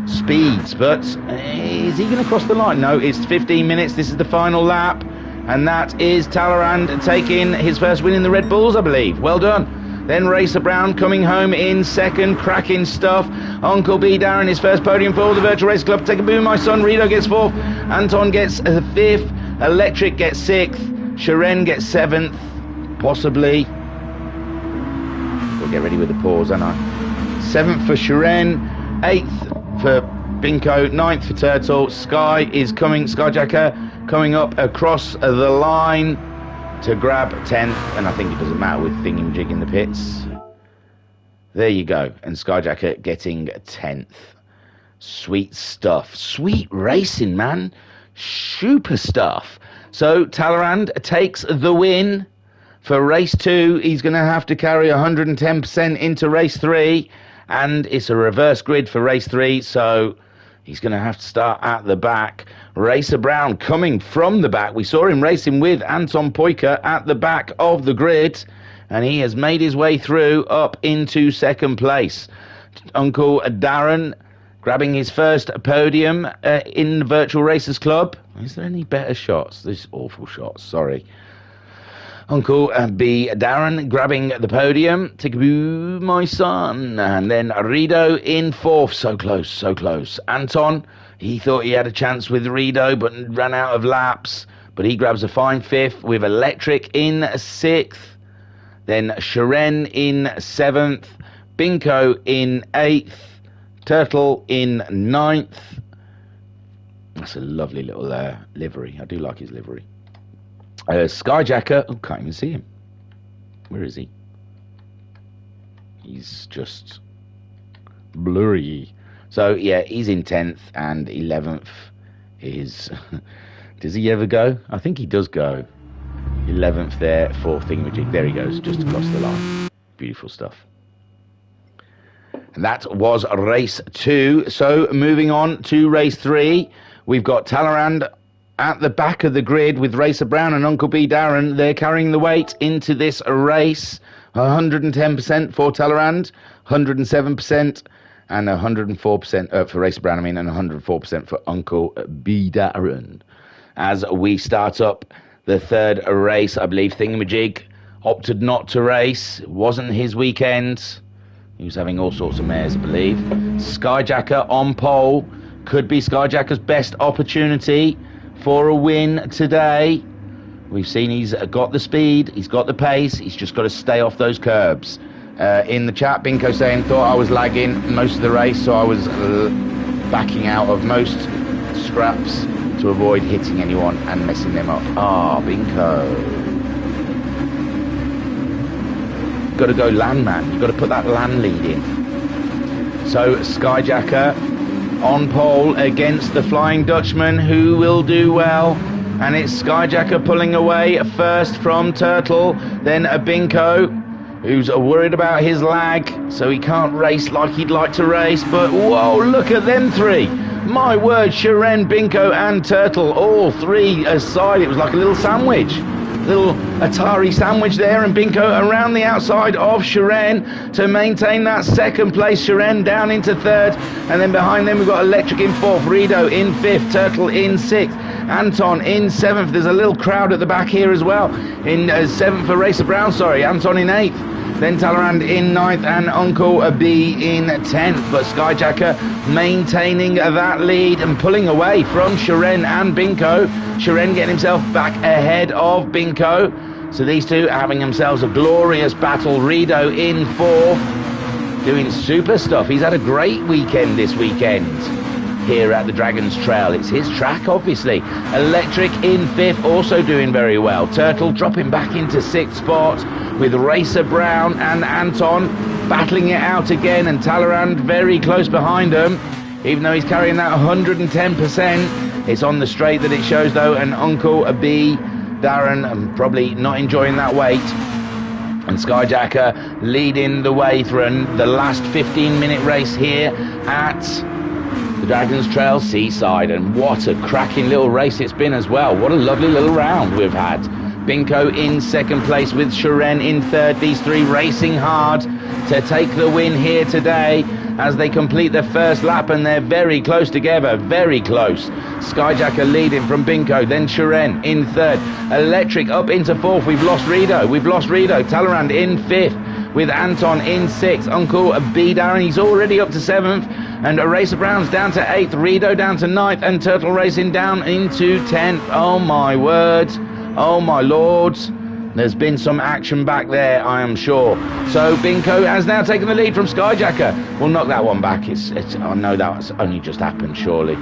speeds. But is he going to cross the line? No, it's 15 minutes. This is the final lap. And that is Talleyrand taking his first win in the Red Bulls, I believe. Well done. Then Racer Brown coming home in 2nd, cracking stuff. Uncle B Darren, his first podium for the Virtual Race Club. Take a boom, my son. Rido gets 4th. Anton gets 5th. Electric gets 6th. Shiren gets 7th, possibly. We'll get ready with the pause, don't I? 7th for Shiren. 8th for Binko. 9th for Turtle. Sky is coming. Skyjacker coming up across the line to grab 10th, and I think it doesn't matter with Thingamajig in the pits. There you go, and Skyjacker getting 10th. Sweet stuff. Sweet racing, man. Super stuff. So Talleyrand takes the win for race 2. He's going to have to carry 110% into race 3, and it's a reverse grid for race 3, so he's going to have to start at the back. Racer Brown coming from the back. We saw him racing with Anton Poika at the back of the grid, and he has made his way through up into 2nd place. Uncle Darren grabbing his first podium in the Virtual Racers Club. Is there any better shots? These awful shots, sorry. Uncle B Darren grabbing the podium. Tickaboo, my son. And then Rido in 4th. So close, so close. Anton, he thought he had a chance with Rido, but ran out of laps. But he grabs a fine 5th with Electric in 6th. Then Shiren in 7th. Binko in 8th. Turtle in 9th. That's a lovely little livery. I do like his livery. Skyjacker, oh, can't even see him. Where is he? He's just blurry. So yeah, he's in 10th, and 11th is does he ever go? I think he does go. 11th there for Thingamajig. There he goes, just across the line. Beautiful stuff. And that was race 2. So moving on to race 3, we've got Talleyrand at the back of the grid with Racer Brown and Uncle B Darren. They're carrying the weight into this race. 110% for Talleyrand, 107%, and 104% for Racer Brown, and 104% for Uncle B Darren. As we start up the 3rd race, I believe Thingamajig opted not to race. It wasn't his weekend. He was having all sorts of mares, I believe. Skyjacker on pole. Could be Skyjacker's best opportunity for a win today. We've seen he's got the speed, he's got the pace, he's just got to stay off those curbs. In the chat, Binko saying, thought I was lagging most of the race, so I was backing out of most scraps to avoid hitting anyone and messing them up. Binko. Got to go land, man. You've got to put that land lead in. So Skyjacker on pole against the Flying Dutchman, who will do well. And it's Skyjacker pulling away first from Turtle, then a Binko, who's worried about his lag, so he can't race like he'd like to race. But whoa, look at them three. My word, Shiren, Binko and Turtle, all three aside. It was like a little sandwich. Little Atari sandwich there, and Binko around the outside of Shiren to maintain that second place. Shiren down into third, and then behind them we've got Electric in fourth, Rido in fifth, Turtle in sixth, Anton in seventh. There's a little crowd at the back here as well. In seventh for Racer Brown, Anton in eighth. Then Talleyrand in ninth and Uncle B in 10th. But Skyjacker maintaining that lead and pulling away from Shiren and Binko. Shiren getting himself back ahead of Binko. So these two having themselves a glorious battle. Rido in fourth, doing super stuff. He's had a great weekend this weekend here at the Dragon's Trail. It's his track, obviously. Electric in fifth, also doing very well. Turtle dropping back into sixth spot, with Racer Brown and Anton battling it out again, and Talleyrand very close behind him, even though he's carrying that 110%. It's on the straight that it shows though, and Uncle B, Darren, probably not enjoying that weight. And Skyjacker leading the way through the last 15-minute race here at the Dragon's Trail Seaside. And what a cracking little race it's been as well. What a lovely little round we've had. Binko in second place with Shiren in third. These three racing hard to take the win here today as they complete their first lap, and they're very close together, very close. Skyjacker leading from Binko, then Shiren in third. Electric up into fourth. We've lost Rido. Talleyrand in fifth with Anton in sixth. Uncle B, Darren, he's already up to seventh. And Racer Brown's down to eighth. Rido down to ninth, and Turtle Racing down into 10th. Oh my word. Oh my lords, there's been some action back there, I am sure. So Binko has now taken the lead from Skyjacker. We'll knock that one back. I know that's only just happened, surely.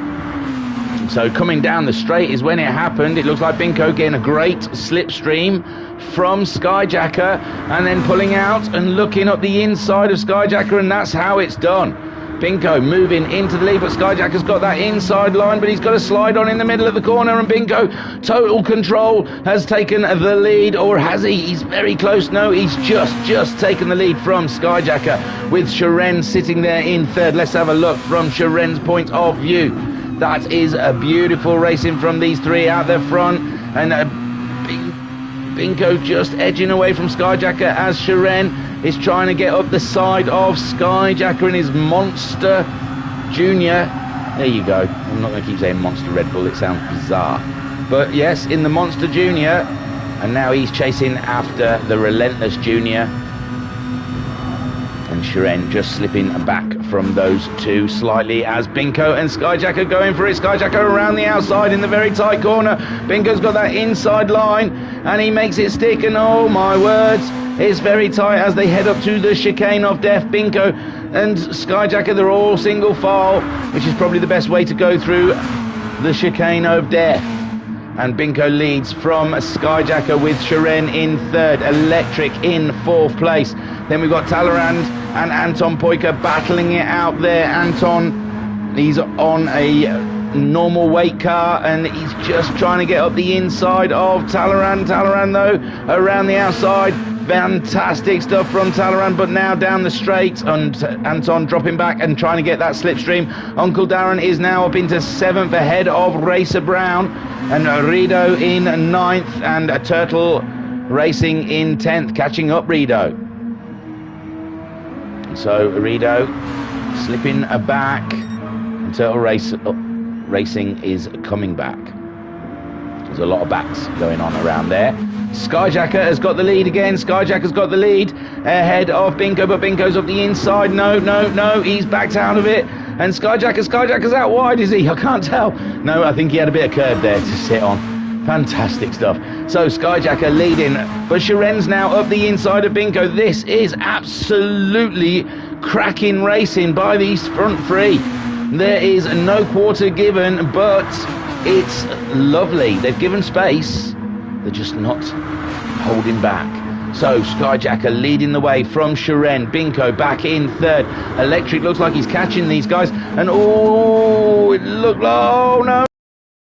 So coming down the straight is when it happened. It looks like Binko getting a great slipstream from Skyjacker, and then pulling out and looking up the inside of Skyjacker, and that's how it's done. Binko moving into the lead, but Skyjacker's got that inside line, but he's got to slide on in the middle of the corner, and Binko, total control, has taken the lead. Or has he? He's very close. No, he's just taken the lead from Skyjacker, with Shiren sitting there in third. Let's have a look from Shiren's point of view. That is a beautiful racing from these three out there front, and Binko just edging away from Skyjacker as Shiren is trying to get up the side of Skyjacker in his Monster Junior. There you go. I'm not going to keep saying Monster Red Bull, it sounds bizarre. But yes, in the Monster Junior, and now he's chasing after the Relentless Junior. And Shiren just slipping back from those two slightly as Binko and Skyjacker going for it. Skyjacker around the outside in the very tight corner. Binko's got that inside line, and he makes it stick, and oh my words, it's very tight as they head up to the chicane of death. Binko and Skyjacker, they're all single file, which is probably the best way to go through the chicane of death. And Binko leads from Skyjacker with Shiren in third, Electric in fourth place. Then we've got Talleyrand and Anton Poika battling it out there. Anton, he's on a normal weight car, and he's just trying to get up the inside of Talleyrand. Talleyrand though around the outside. Fantastic stuff from Talleyrand, but now down the straight, and Anton dropping back and trying to get that slipstream. Uncle Darren is now up into 7th ahead of Racer Brown, and Rido in 9th, and Turtle Racing in 10th, catching up Rido. So Rido slipping back, and Turtle Racing is coming back. There's a lot of backs going on around there. Skyjacker has got the lead again. Skyjacker's got the lead ahead of Binko, but Binko's up the inside. No, he's backed out of it. And Skyjacker's out wide, is he? I can't tell. No, I think he had a bit of curve there to sit on. Fantastic stuff. So Skyjacker leading, but Shiren's now up the inside of Binko. This is absolutely cracking racing by these front three. There is no quarter given, but it's lovely. They've given space. They're just not holding back. So Skyjacker leading the way from Shiren. Binko back in third. Electric looks like he's catching these guys. And oh, it looked like, oh no.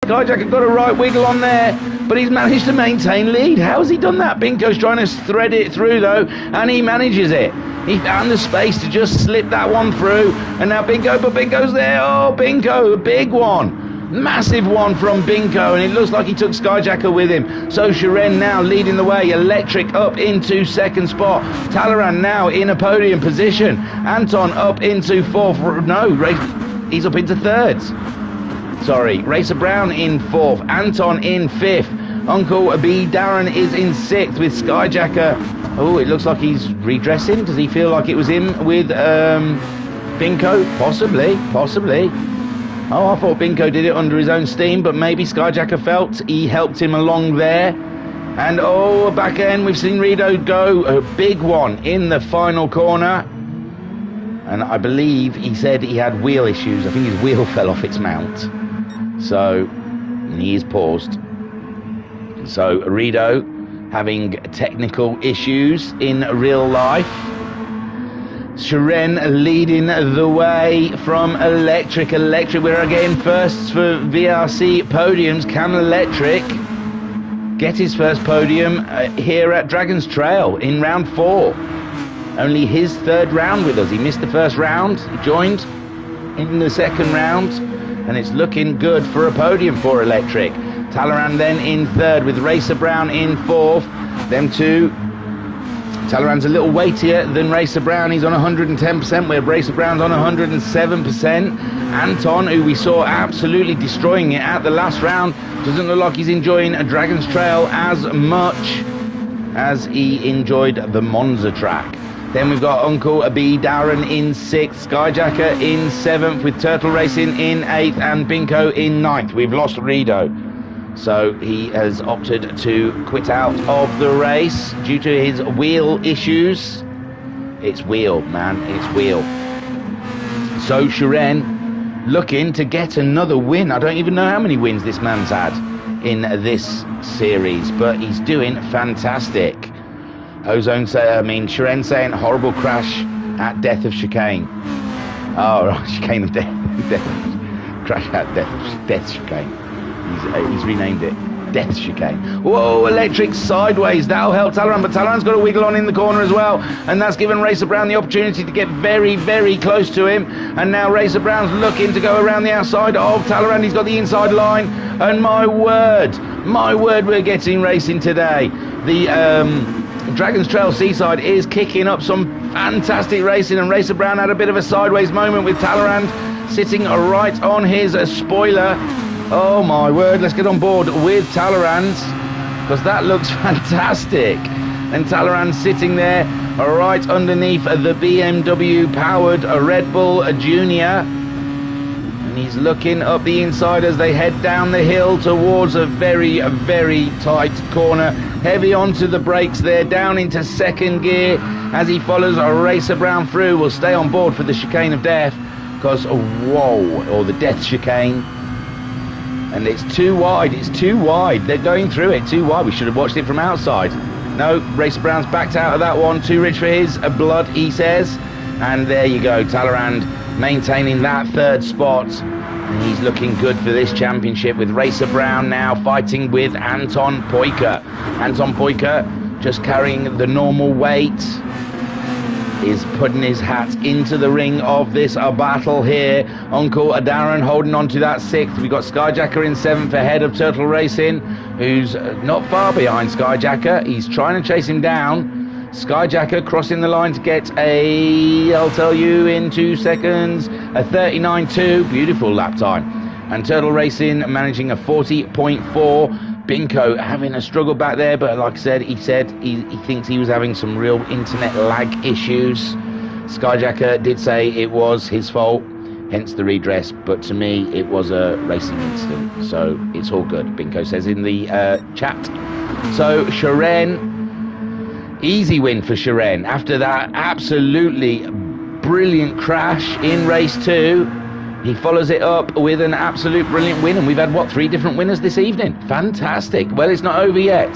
Skyjacker got a right wiggle on there, but he's managed to maintain lead. How has he done that? Binko's trying to thread it through though, and he manages it. He found the space to just slip that one through, and now Binko's there. Oh, Binko, a big one. Massive one from Binko, and it looks like he took Skyjacker with him. So Shiren now leading the way. Electric up into second spot. Talaran now in a podium position. Anton up into fourth. No, he's up into third. Sorry, Racer Brown in fourth, Anton in fifth, Uncle B Darren is in sixth with Skyjacker. Oh, it looks like he's redressing. Does he feel like it was him with Binko? Possibly. Oh, I thought Binko did it under his own steam, but maybe Skyjacker felt he helped him along there. And oh, back end, we've seen Rido go a big one in the final corner. And I believe he said he had wheel issues. I think his wheel fell off its mount. So he is paused. So Rido having technical issues in real life. Shiren leading the way from Electric. We're again first for VRC podiums. Can Electric get his first podium here at Dragon's Trail in round 4? Only his third round with us. He missed the first round. He joined in the second round. And it's looking good for a podium for Electric. Talaran then in third with Racer Brown in fourth. Them two. Talaran's a little weightier than Racer Brown. He's on 110%, where Racer Brown's on 107%. Anton, who we saw absolutely destroying it at the last round, doesn't look like he's enjoying a Dragon's Trail as much as he enjoyed the Monza track. Then we've got Uncle B Darren in 6th, Skyjacker in 7th, with Turtle Racing in 8th, and Binko in 9th. We've lost Rido, so he has opted to quit out of the race due to his wheel issues. It's wheel, man, it's wheel. So Shiren looking to get another win. I don't even know how many wins this man's had in this series, but he's doing fantastic. Shiren saying horrible crash at Death of Chicane. Oh, right, Chicane of Death. Crash at Death Chicane. He's renamed it Death Chicane. Whoa, Electric sideways. That'll help Talaran, but Talaran's got a wiggle on in the corner as well, and that's given Racer Brown the opportunity to get very, very close to him. And now Racer Brown's looking to go around the outside of Talaran. He's got the inside line, and my word, we're getting racing today. The Dragon's Trail Seaside is kicking up some fantastic racing, and Racer Brown had a bit of a sideways moment with Talaran sitting right on his spoiler. Oh my word, let's get on board with Talaran's, because that looks fantastic. And Talaran sitting there right underneath the BMW powered Red Bull Junior. And he's looking up the inside as they head down the hill towards a very, very tight corner. Heavy onto the brakes there, down into second gear as he follows Racer Brown through. We'll stay on board for the Chicane of Death, because, whoa, or the Death Chicane. And it's too wide, They're going through it too wide. We should have watched it from outside. No, Racer Brown's backed out of that one. Too rich for his blood, he says. And there you go, Talaran maintaining that third spot. And he's looking good for this championship, with Racer Brown now fighting with Anton Poika. Anton Poika just carrying the normal weight, is putting his hat into the ring of this battle here. Uncle Darren holding on to that 6th. We've got Skyjacker in 7th ahead of Turtle Racing, who's not far behind Skyjacker. He's trying to chase him down. Skyjacker crossing the line to get I'll tell you in 2 seconds, a 39.2, beautiful lap time. And Turtle Racing managing a 40.4. Binko having a struggle back there, but like I said, he thinks he was having some real internet lag issues. Skyjacker did say it was his fault. hence the redress. But to me, it was a racing incident, so it's all good, Binko says in the chat. So Sharon, easy win for Sharon after that absolutely brilliant crash in race 2. He follows it up with an absolute brilliant win, and we've had, what, 3 different winners this evening? Fantastic. Well, it's not over yet.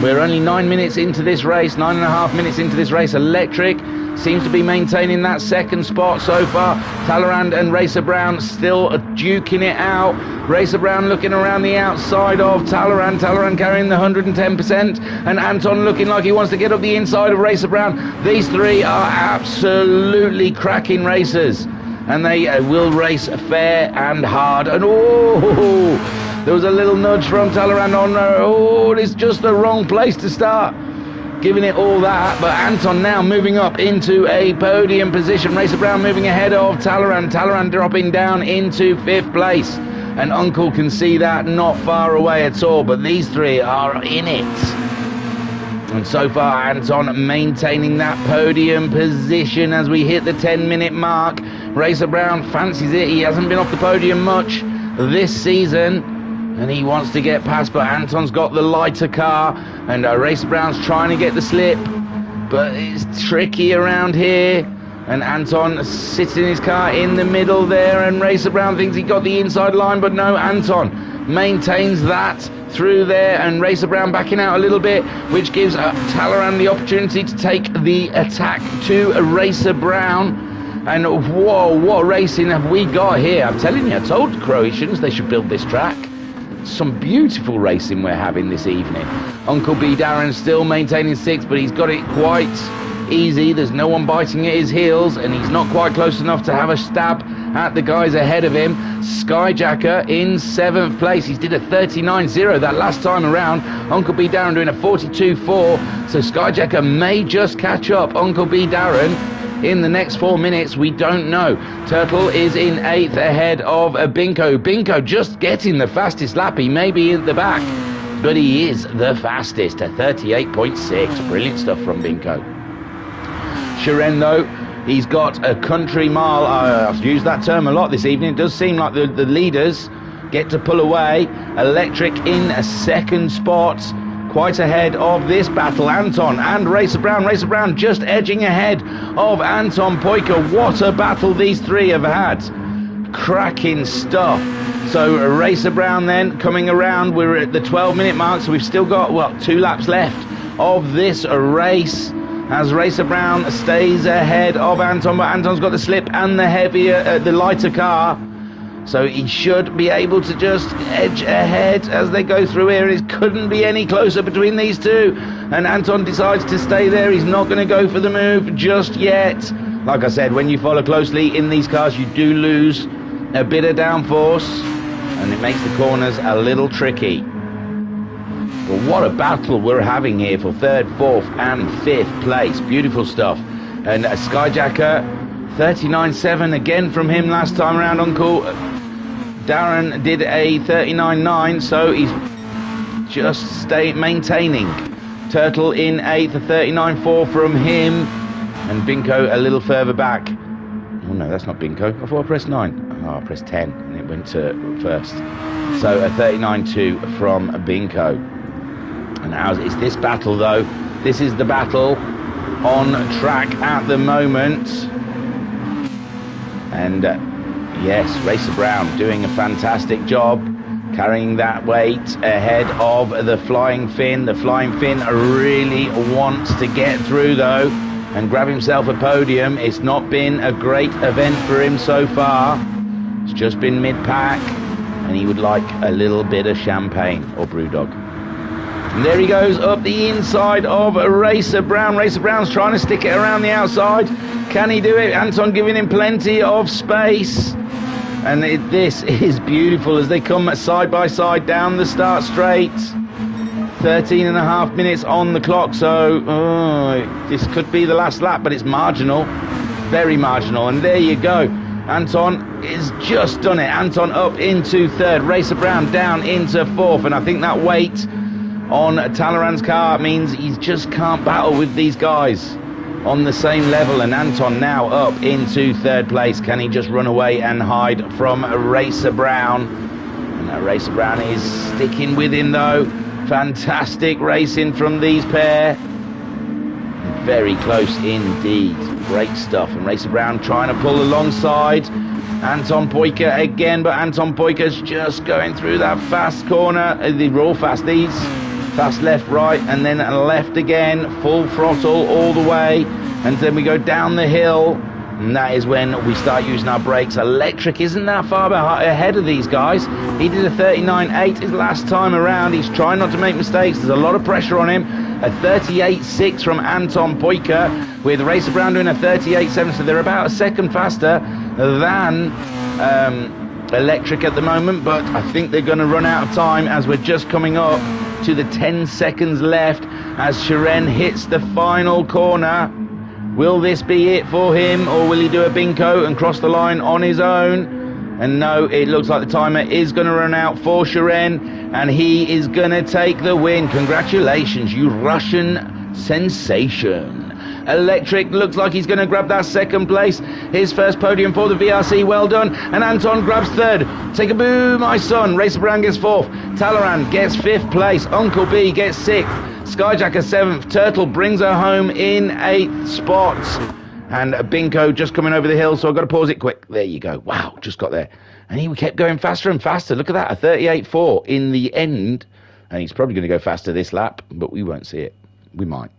We're only 9 minutes into this race, 9.5 minutes into this race. Electric seems to be maintaining that second spot so far. Talleyrand and Racer Brown still duking it out. Racer Brown looking around the outside of Talleyrand. Talleyrand carrying the 110%, and Anton looking like he wants to get up the inside of Racer Brown. These 3 are absolutely cracking racers, and they will race fair and hard. And oh, there was a little nudge from Talleyrand on it's just the wrong place to start, giving it all that. But Anton now moving up into a podium position. Racer Brown moving ahead of Talleyrand. Talleyrand dropping down into 5th place, and Uncle can see that not far away at all. But these 3 are in it. And so far, Anton maintaining that podium position as we hit the 10-minute mark. Racer Brown fancies it. He hasn't been off the podium much this season, and he wants to get past, but Anton's got the lighter car, and Racer Brown's trying to get the slip, but it's tricky around here. And Anton sits in his car in the middle there, and Racer Brown thinks he got the inside line, but no, Anton maintains that through there, and Racer Brown backing out a little bit, which gives Talleyrand the opportunity to take the attack to Racer Brown. And whoa, what racing have we got here? I'm telling you, I told the Croatians they should build this track. Some beautiful racing we're having this evening. Uncle B Darren still maintaining 6th, but he's got it quite easy. There's no one biting at his heels, and he's not quite close enough to have a stab at the guys ahead of him. Skyjacker in 7th place. He did a 39.0 that last time around. Uncle B Darren doing a 42.4, so Skyjacker may just catch up Uncle B Darren in the next 4 minutes. We don't know. Turtle is in 8th ahead of Binko. Binko just getting the fastest lap. He may be in the back, but he is the fastest at 38.6. Brilliant stuff from Binko. Sharon, though, he's got a country mile. I've used that term a lot this evening. It does seem like the leaders get to pull away. Electric in a 2nd spot, quite ahead of this battle. Anton and Racer Brown. Racer Brown just edging ahead of Anton Poika. What a battle these 3 have had. Cracking stuff. So Racer Brown then coming around. We're at the 12-minute mark, so we've still got, 2 laps left of this race, as Racer Brown stays ahead of Anton, but Anton's got the slip and the lighter car. So he should be able to just edge ahead as they go through here. It couldn't be any closer between these 2. And Anton decides to stay there. He's not going to go for the move just yet. Like I said, when you follow closely in these cars, you do lose a bit of downforce, and it makes the corners a little tricky. But what a battle we're having here for 3rd, 4th and 5th place. Beautiful stuff. And a Skyjacker, 39.7 again from him last time around. Uncle Darren did a 39.9, so he's just maintaining. Turtle in 8th, a 39.4 from him, and Binko a little further back. Oh no, that's not Binko. I thought I pressed 9. Oh, I pressed 10 and it went to 1st. So a 39.2 from Binko. And as it's this battle, though, this is the battle on track at the moment. And yes, Racer Brown doing a fantastic job carrying that weight ahead of the Flying Finn. The Flying Finn really wants to get through, though, and grab himself a podium. It's not been a great event for him so far. It's just been mid-pack, and he would like a little bit of champagne or Brewdog. And there he goes up the inside of Racer Brown. Racer Brown's trying to stick it around the outside. Can he do it? Anton giving him plenty of space. And this is beautiful as they come side by side down the start straight. 13.5 minutes on the clock, so this could be the last lap, but it's marginal. Very marginal. And there you go. Anton has just done it. Anton up into 3rd. Racer Brown down into 4th. And I think that weight on Talleyrand's car means he just can't battle with these guys. on the same level, and Anton now up into third place. Can he just run away and hide from Racer Brown? And Racer Brown is sticking with him though. Fantastic racing from these pair. Very close indeed. Great stuff. And Racer Brown trying to pull alongside Anton Poika again, but Anton Poika's just going through that fast corner. They're all fast, these. Fast left, right, and then left again. Full throttle all the way. And then we go down the hill. And that is when we start using our brakes. Electric isn't that far ahead of these guys. He did a 39.8 his last time around. He's trying not to make mistakes. There's a lot of pressure on him. A 38.6 from Anton Poika, with Racer Brown doing a 38.7. So they're about a second faster than Electric at the moment. But I think they're going to run out of time as we're just coming up to the 10 seconds left as Shiren hits the final corner. Will this be it for him, or will he do a bingo and cross the line on his own? And no, it looks like the timer is going to run out for Shiren, and he is going to take the win. Congratulations, you Russian sensation. Electric looks like he's going to grab that second place. His first podium for the VRC, well done. And Anton grabs third. Take a boo, my son. Racer Brown gets fourth. Talleyrand gets fifth place. Uncle B gets sixth. Skyjacker seventh. Turtle brings her home in eighth spot. And Binko just coming over the hill, so I've got to pause it quick. There you go. Wow, just got there. And he kept going faster and faster. Look at that, a 38.4 in the end. And he's probably going to go faster this lap, but we won't see it. We might.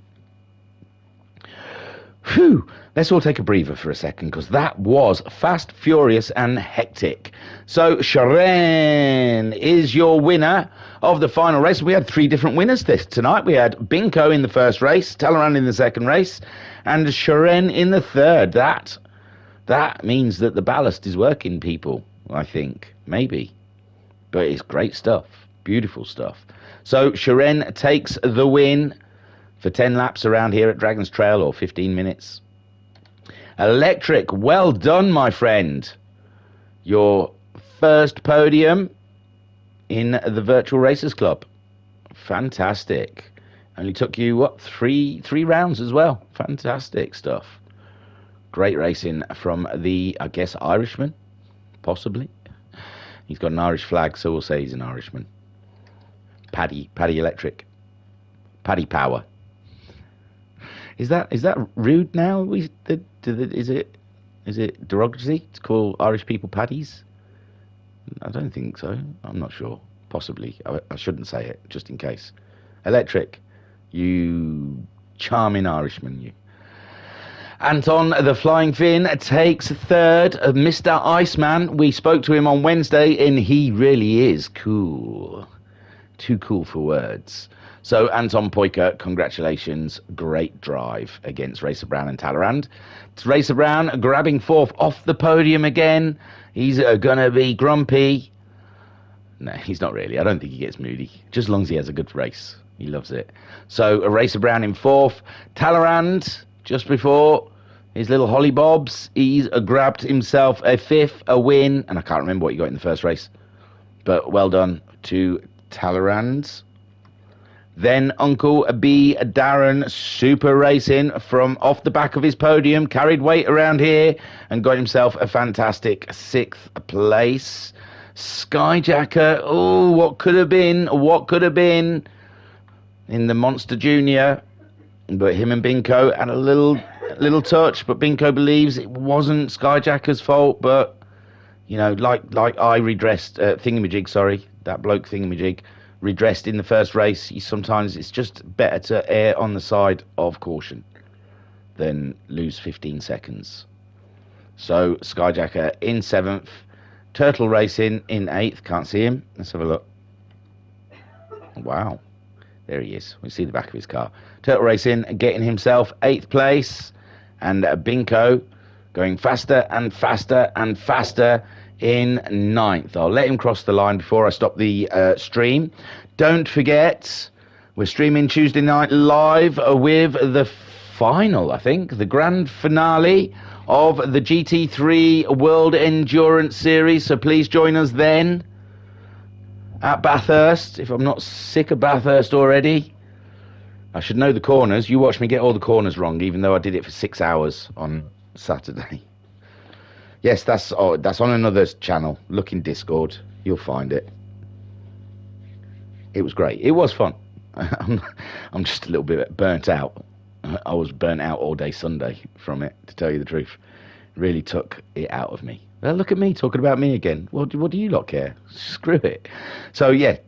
Phew, let's all take a breather for a second, because that was fast, furious, and hectic. So, Shiren is your winner of the final race. We had three different winners tonight. We had Binko in the first race, Talleyrand in the second race, and Shiren in the third. That means that the ballast is working, people, I think. Maybe. But it's great stuff. Beautiful stuff. So, Shiren takes the win for 10 laps around here at Dragon's Trail, or 15 minutes. Electric, well done, my friend. Your first podium in the Virtual Racers Club. Fantastic. Only took you, what, three rounds as well. Fantastic stuff. Great racing from the, I guess, Irishman, possibly. He's got an Irish flag, so we'll say he's an Irishman. Paddy Electric. Paddy Power. Is that rude now? Is it derogatory to call Irish people paddies? I don't think so. I'm not sure. Possibly. I shouldn't say it, just in case. Electric, you charming Irishman, you. Anton the Flying Finn takes third. Mr. Iceman, we spoke to him on Wednesday, and he really is cool. Too cool for words. So, Anton Poika, congratulations. Great drive against Racer Brown and Talleyrand. It's Racer Brown grabbing fourth off the podium again. He's going to be grumpy. No, he's not really. I don't think he gets moody. Just as long as he has a good race. He loves it. So, Racer Brown in fourth. Talleyrand, just before his little holly bobs, he's grabbed himself a fifth, a win. And I can't remember what he got in the first race. But well done to Talleyrand. Then Uncle B. Darren, super racing from off the back of his podium, carried weight around here and got himself a fantastic sixth place. Skyjacker, oh, what could have been in the Monster Junior. But him and Binko had a little touch, but Binko believes it wasn't Skyjacker's fault, but, you know, like I redressed, Thingamajig, sorry, that bloke Thingamajig, redressed in the first race. Sometimes it's just better to err on the side of caution than lose 15 seconds. So Skyjacker in seventh, Turtle Racing in eighth. Can't see him. Let's have a look. Wow, there he is. We see the back of his car. Turtle Racing getting himself eighth place, and Binko going faster and faster and faster in ninth. I'll let him cross the line before I stop the stream. Don't forget, we're streaming Tuesday night live with the final, I think, the grand finale of the GT3 World Endurance Series. So please join us then at Bathurst, if I'm not sick of Bathurst already. I should know the corners. You watch me get all the corners wrong, even though I did it for 6 hours on Saturday. Yes, that's on another channel. Look in Discord. You'll find it. It was great. It was fun. I'm just a little bit burnt out. I was burnt out all day Sunday from it, to tell you the truth. It really took it out of me. Well, look at me talking about me again. What do you lot care? Screw it. So yeah.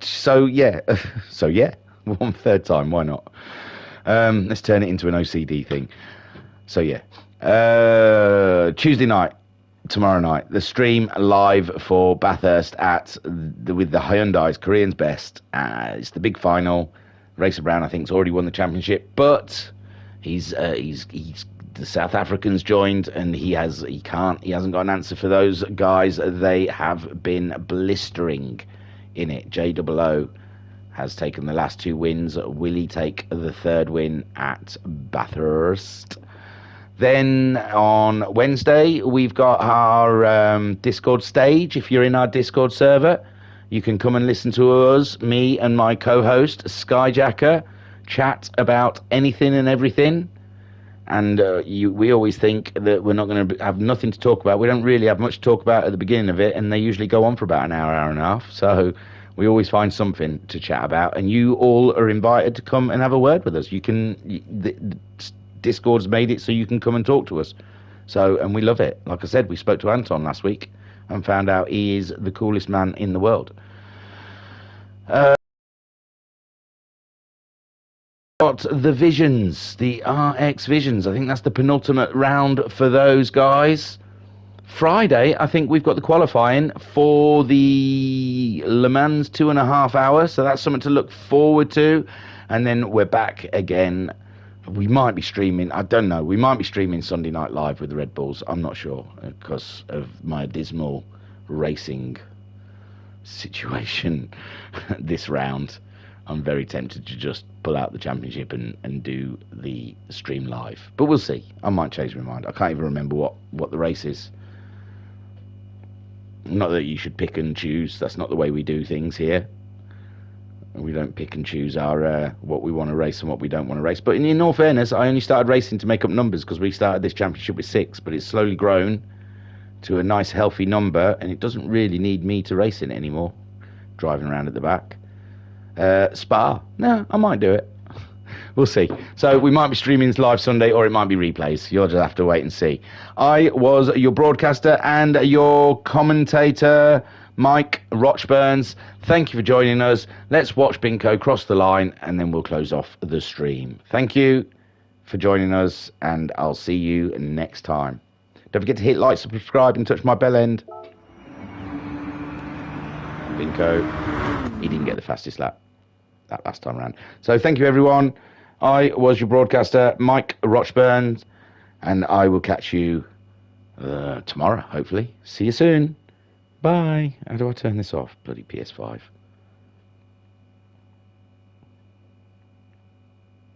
One third time, why not? Let's turn it into an OCD thing. So yeah. Tuesday night, tomorrow night, the stream live for Bathurst with the Hyundai's Korean's Best. It's the big final. Racer Brown, I think, has already won the championship, but he's the South Africans joined, and he hasn't got an answer for those guys. They have been blistering in it. JOO has taken the last 2 wins. Will he take the 3rd win at Bathurst? Then on Wednesday, we've got our Discord stage. If you're in our Discord server, you can come and listen to us, me and my co-host, Skyjacker, chat about anything and everything. And we always think that we're not going to have nothing to talk about. We don't really have much to talk about at the beginning of it, and they usually go on for about an hour, hour and a half. So we always find something to chat about, and you all are invited to come and have a word with us. Discord's made it so you can come and talk to us. So, and we love it. Like I said, we spoke to Anton last week and found out he is the coolest man in the world. Got the Visions, the RX Visions. I think that's the penultimate round for those guys. Friday, I think we've got the qualifying for the Le Mans 2.5 hours, so that's something to look forward to. And then we're back again. We might be streaming, I don't know, we might be streaming Sunday Night Live with the Red Bulls. I'm not sure, because of my dismal racing situation this round. I'm very tempted to just pull out the championship and do the stream live. But we'll see. I might change my mind. I can't even remember what the race is. Not that you should pick and choose. That's not the way we do things here. We don't pick and choose our what we want to race and what we don't want to race. But in all fairness, I only started racing to make up numbers, because we started this championship with 6, but it's slowly grown to a nice healthy number, and it doesn't really need me to race in it anymore, driving around at the back. Spa, no, I might do it. We'll see. So we might be streaming live Sunday, or it might be replays. You'll just have to wait and see. I was your broadcaster and your commentator, Mike Rochburns. Thank you for joining us. Let's watch Binko cross the line, and then we'll close off the stream. Thank you for joining us, and I'll see you next time. Don't forget to hit like, subscribe, and touch my bell end. Binko, he didn't get the fastest lap that last time around. So thank you, everyone. I was your broadcaster, Mike Rochburns, and I will catch you tomorrow, hopefully. See you soon. Bye. How do I turn this off? Bloody PS5.